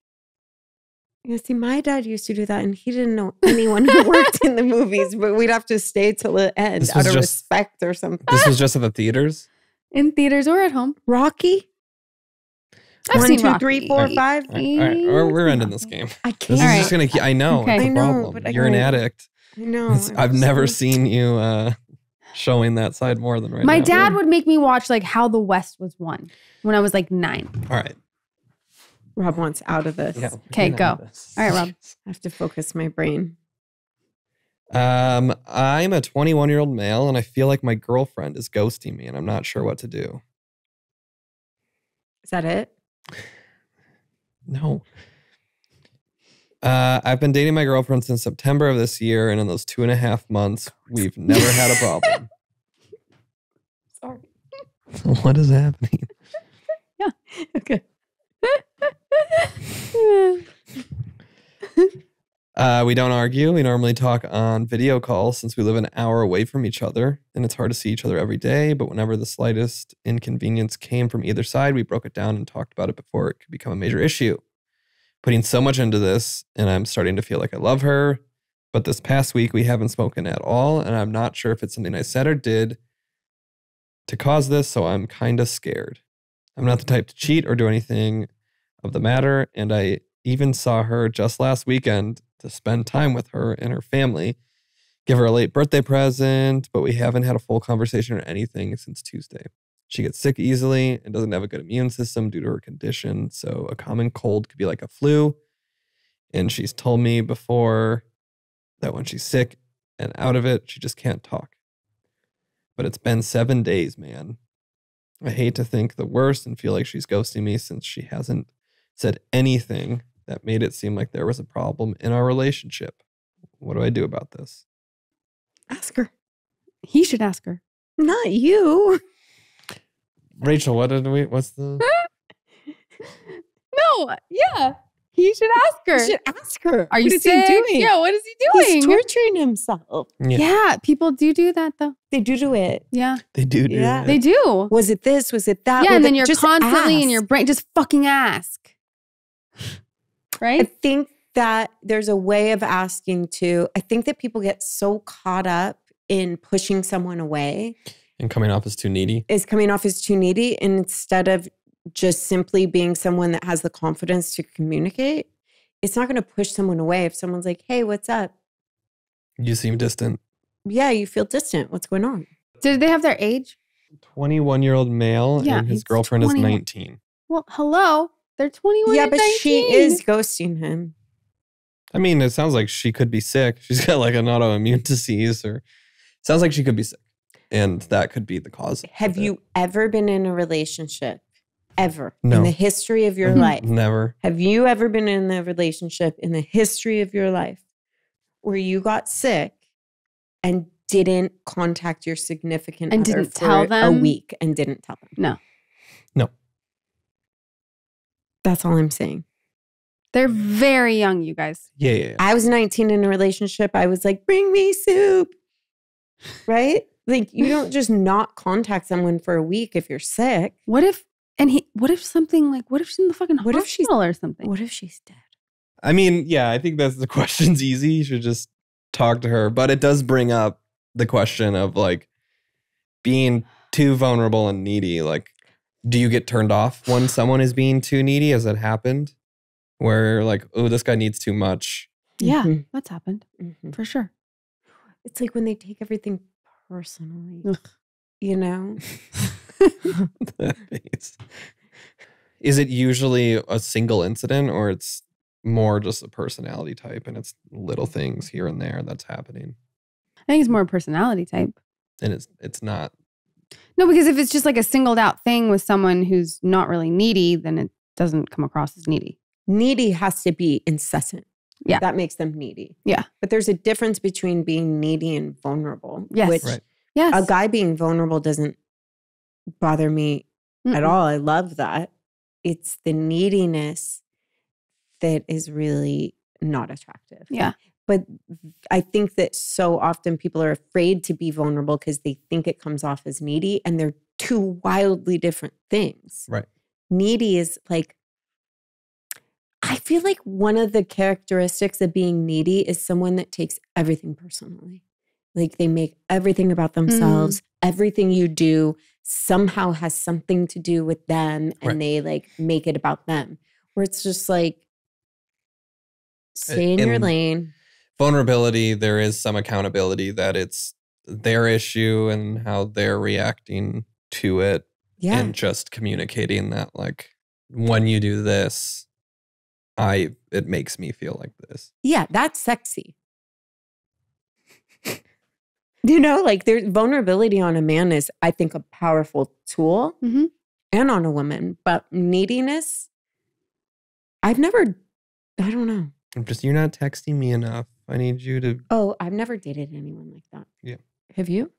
Yeah, see, my dad used to do that and he didn't know anyone who worked in the movies, but we'd have to stay till the end This out was of just- respect or something. This was just at the theaters. In theaters or at home. Rocky? I've 1, seen 2, 3, Rocky. 4, 5? All right, we're ending this game. I This can't. is All just gonna keep. I know. Okay. It's a I know, problem. but I You're an can't. addict. I know. I've never seen you showing that side more than right My now. dad would make me watch like How the West Was Won when I was like 9. All right. Rob wants out of this. Yeah. Okay, go. All right, Rob. I have to focus my brain. I'm a 21-year-old male, and I feel like my girlfriend is ghosting me, and I'm not sure what to do. Is that it? No. I've been dating my girlfriend since September of this year, and in those 2.5 months, we've never had a problem. Sorry. What is happening? Yeah. Okay. We don't argue. We normally talk on video calls since we live an hour away from each other, and it's hard to see each other every day. But whenever the slightest inconvenience came from either side, we broke it down and talked about it before it could become a major issue. Putting so much into this, and I'm starting to feel like I love her. But this past week, we haven't spoken at all, and I'm not sure if it's something I said or did to cause this, so I'm kind of scared. I'm not the type to cheat or do anything of the matter, and I even saw her just last weekend to spend time with her and her family, give her a late birthday present, but we haven't had a full conversation or anything since Tuesday. She gets sick easily and doesn't have a good immune system due to her condition, so a common cold could be like a flu. And she's told me before that when she's sick and out of it, she just can't talk. But it's been 7 days, man. I hate to think the worst and feel like she's ghosting me since she hasn't said anything that made it seem like there was a problem in our relationship. What do I do about this? Ask her. He should ask her. Not you. Rachel, what's the... No, yeah. He should ask her. You should ask her. Are you What is he sick? doing? Yeah, what is he doing? He's torturing himself. Yeah, people do that though. They do it. Yeah. They do Yeah. that. They do. Was it this? Was it that? Yeah, and then you're Just constantly in ask. your brain. Just fucking ask. I Right? think that there's a way of asking too. I think that people get so caught up in pushing someone away And coming off as too needy. is coming off as too needy. And instead of just simply being someone that has the confidence to communicate, it's not going to push someone away. If someone's like, hey, what's up? You seem distant. Yeah, you feel distant. What's going on? Did they have their age? 21-year-old male, Yeah, and his he's girlfriend 21. is 19. Well, hello. They're 21 Yeah, and but 19. she is ghosting him. I mean, it sounds like she could be sick. She's got like an autoimmune disease, or sounds like she could be sick. And that could be the cause. Have of it. you ever been in a relationship? Ever? No. In the history of your Mhm. life? Never. Have you ever been in a relationship in the history of your life where you got sick and didn't contact your significant And other didn't for tell a them? week and didn't tell them? No. No. That's all I'm saying. They're very young, you guys. Yeah. I was 19 in a relationship. I was like, bring me soup. Right? Like, you don't just not contact someone for a week if you're sick. What if something like, what if she's in the fucking What if she's- hospital or something? What if she's dead? I mean, yeah, I think that's the question's easy. You should just talk to her. But it does bring up the question of like being too vulnerable and needy. Like, do you get turned off when someone is being too needy? Has that happened? Where like, oh, this guy needs too much. Yeah, Mhm. that's happened Mhm. for sure. It's like when they take everything personally, Ugh. you know? That face. Is it usually a single incident, or it's more just a personality type and it's little things here and there that's happening? I think it's more a personality type. And it's not. No, because if it's just like a singled out thing with someone who's not really needy, then it doesn't come across as needy. Needy has to be incessant. Yeah. That makes them needy. Yeah. But there's a difference between being needy and vulnerable. Yes. Which Right. Yes. a guy being vulnerable doesn't bother me at all. I love that. It's the neediness that is really not attractive. Yeah. But I think that so often people are afraid to be vulnerable because they think it comes off as needy, and they're two wildly different things. Right. Needy is like, I feel like one of the characteristics of being needy is someone that takes everything personally. Like they make everything about themselves. Everything you do somehow has something to do with them, and Right. they like make it about them. Where it's just like, stay in your And lane. Vulnerability, there is some accountability that it's their issue and how they're reacting to it. Yeah. And just communicating that, like, when you do this, it makes me feel like this. Yeah, that's sexy. You know, like there's vulnerability on a man is, I think, a powerful tool and on a woman. But neediness, I don't know. You're not texting me enough. I need you to. Oh, I've never dated anyone like that. Yeah. Have you?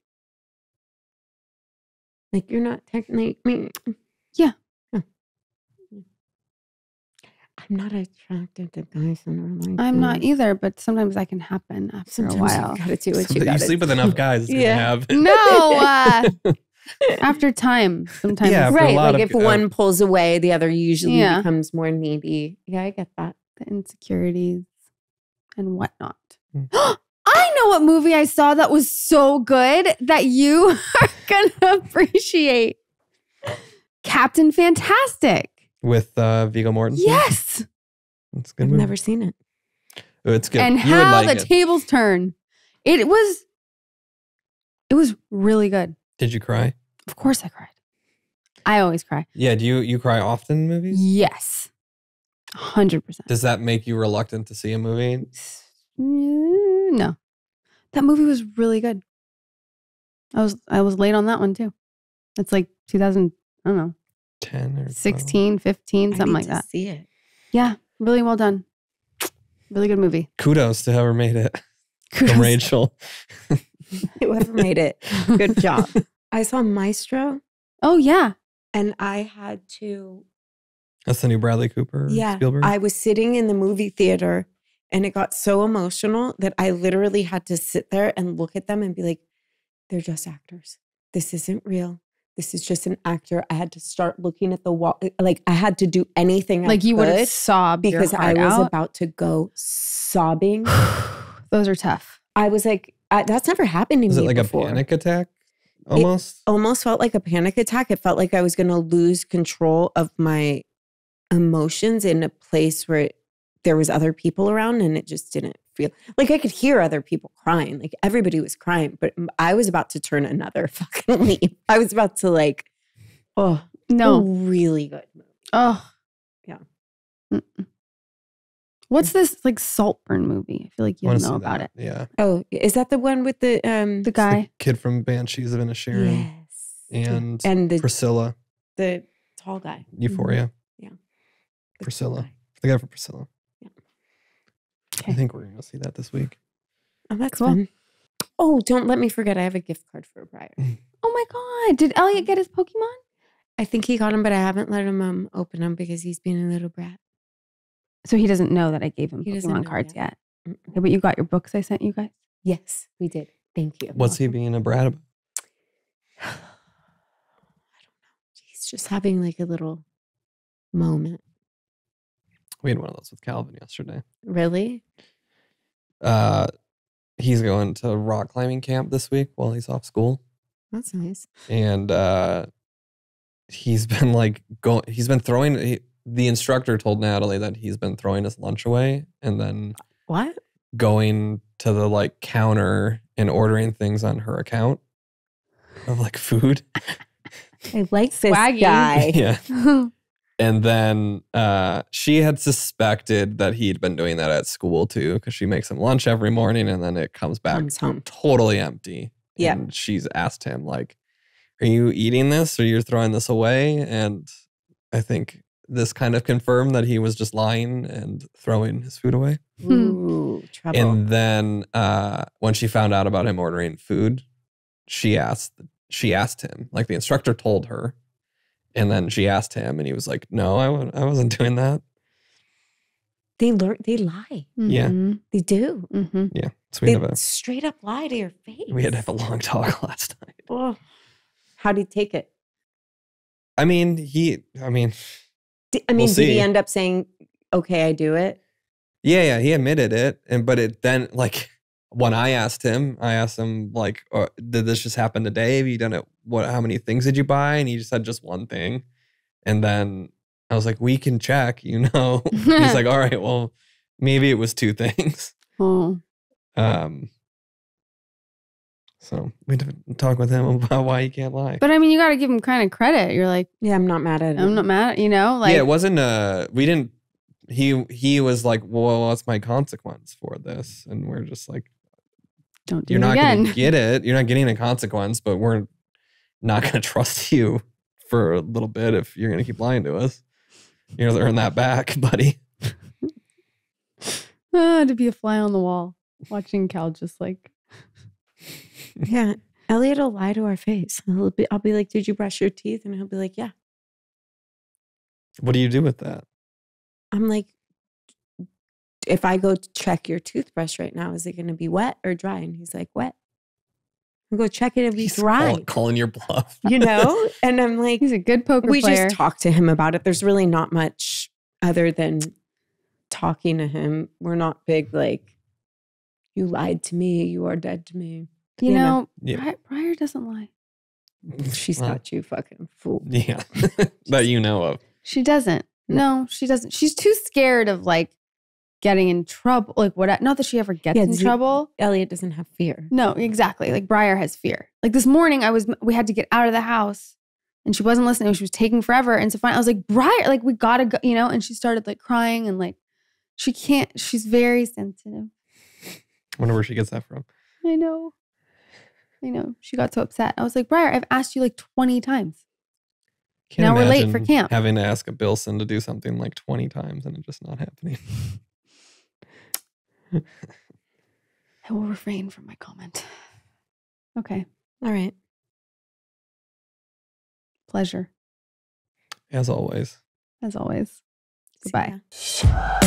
Like you're not texting me? Yeah. Oh. I'm not attracted to guys that are like I'm not that. either, but sometimes that can happen after a while. You gotta do what you gotta You sleep with enough guys, it's gonna happen. No, after time, sometimes. Yeah, right. lot Like of- if one pulls away, the other usually Yeah. becomes more needy. Yeah, I get that. The insecurities and whatnot. Mm. I know what movie I saw that was so good that you are gonna appreciate. Captain Fantastic. With Viggo Mortensen. Yes. It's a good I've movie. never seen it. Oh, it's good. And You would how like the it. tables turn. It was really good. Did you cry? Of course I cried. I always cry. Yeah. Do you cry often in movies? Yes. 100%. Does that make you reluctant to see a movie? No. That movie was really good. I was late on that one too. It's like 2000, I don't know, 10 or 16, 15, something like that. See it. Yeah, really well done. Really good movie. Kudos to whoever made it. Kudos. From Rachel. Whoever made it, good job. I saw Maestro, Oh yeah. and I had to. That's the new Bradley Cooper. Yeah, Spielberg. I was sitting in the movie theater, and it got so emotional that I literally had to sit there and look at them and be like, "They're just actors. This isn't real. This is just an actor." I had to start looking at the wall. Like I had to do anything Like I you would have could sobbed your because I heart was out. about to go sobbing. Those are tough. I was like, that's never happened to Is me it like before. a panic attack? Almost. Almost felt like a panic attack. It felt like I was going to lose control of my emotions in a place where there was other people around, and it just didn't feel like I could hear other people crying. Like everybody was crying, but I was about to turn another fucking leaf. I was about to like, a No. really good movie. Oh. Yeah. Mm-mm. What's this like Saltburn movie? I feel like you Wanna know see about that. it. Yeah. Oh, is that the one with the The guy. Kid from Banshees of Inisherin. Yes. And the Priscilla. the tall guy. Euphoria. Yeah. The Priscilla. tall guy. The guy for Priscilla. Yeah. Okay. I think we're going to see that this week. Oh, that's Cool. fun. Oh, don't let me forget. I have a gift card for Briar. Oh my God. Did Elliot get his Pokemon? I think he got him, but I haven't let him open them because he's being a little brat. So he doesn't know that I gave him He doesn't Pokemon know cards yet. yet. Okay, but you got your books I sent you guys? Yes, we did. Thank you. What's he being a brat about? I don't know. He's just having like a little moment. We had one of those with Calvin yesterday. Really? He's going to rock climbing camp this week while he's off school. That's nice. And he's been like throwing the instructor told Natalie that he's been throwing his lunch away and then What? going to the like counter and ordering things on her account of like food. I like this Swaggy. guy. Yeah. And then she had suspected that he'd been doing that at school too, because she makes him lunch every morning and then it comes back Comes home. totally empty. Yeah. And she's asked him, like, are you eating this or you're throwing this away? And I think this kind of confirmed that he was just lying and throwing his food away. Ooh, trouble. And then when she found out about him ordering food, she asked him, like the instructor told her. And then she asked him and he was like, no, I wasn't doing that. They lie. Yeah. Mhm. They do. Mhm. Yeah. So They straight up lie to your face. we had to have a long talk last night. Oh. How do you take it? I mean, Did see. he end up saying, okay, I do it? yeah, he admitted it. But it then, like, when I asked him, like, did this just happen today? Have you done it? How many things did you buy? And he just said just one thing. And then I was like, we can check, He's like, all right, well, maybe it was 2 things. Oh. So we had to talk with him about why he can't lie. But I mean, you got to give him kind of credit. You're like, Yeah, I'm not mad at him. I'm not mad, like. yeah, it wasn't, he was like, well, what's my consequence for this? And we're just like, Don't do you're it not again. going to get it. You're not getting a consequence, but we're not going to trust you for a little bit if you're going to keep lying to us. You're going to earn that back, buddy. To be a fly on the wall, watching Cal just like. Yeah. Elliot will lie to our face. I'll be like, did you brush your teeth? And he'll be like, yeah. What do you do with that? I'm like, if I go check your toothbrush right now, is it going to be wet or dry? And he's like, wet. I go check it, it'll be dry. Calling your bluff. You know? And I'm like, He's a good poker we player. just talked to him about it. There's really not much other than talking to him. We're not big like, you lied to me, you are dead to me. You know, Yeah. Briar doesn't lie. She's got you fucking fooled. Yeah. That you know of. She doesn't. No, she doesn't. She's too scared of like getting in trouble. Like what? Not that she ever gets in trouble. Elliot doesn't have fear. No, exactly. Like Briar has fear. Like this morning, we had to get out of the house, and she wasn't listening. She was taking forever, and so finally I was like, Briar, like we gotta go, you know. And she started like crying, and like she can't. She's very sensitive. I wonder where she gets that from. I know. She got so upset. I was like, Briar, I've asked you like 20 times. Now we're late for camp. Having to ask a Bilson to do something like 20 times and it just not happening. I will refrain from my comment. Okay. All right. Pleasure. As always. As always. See Goodbye. ya.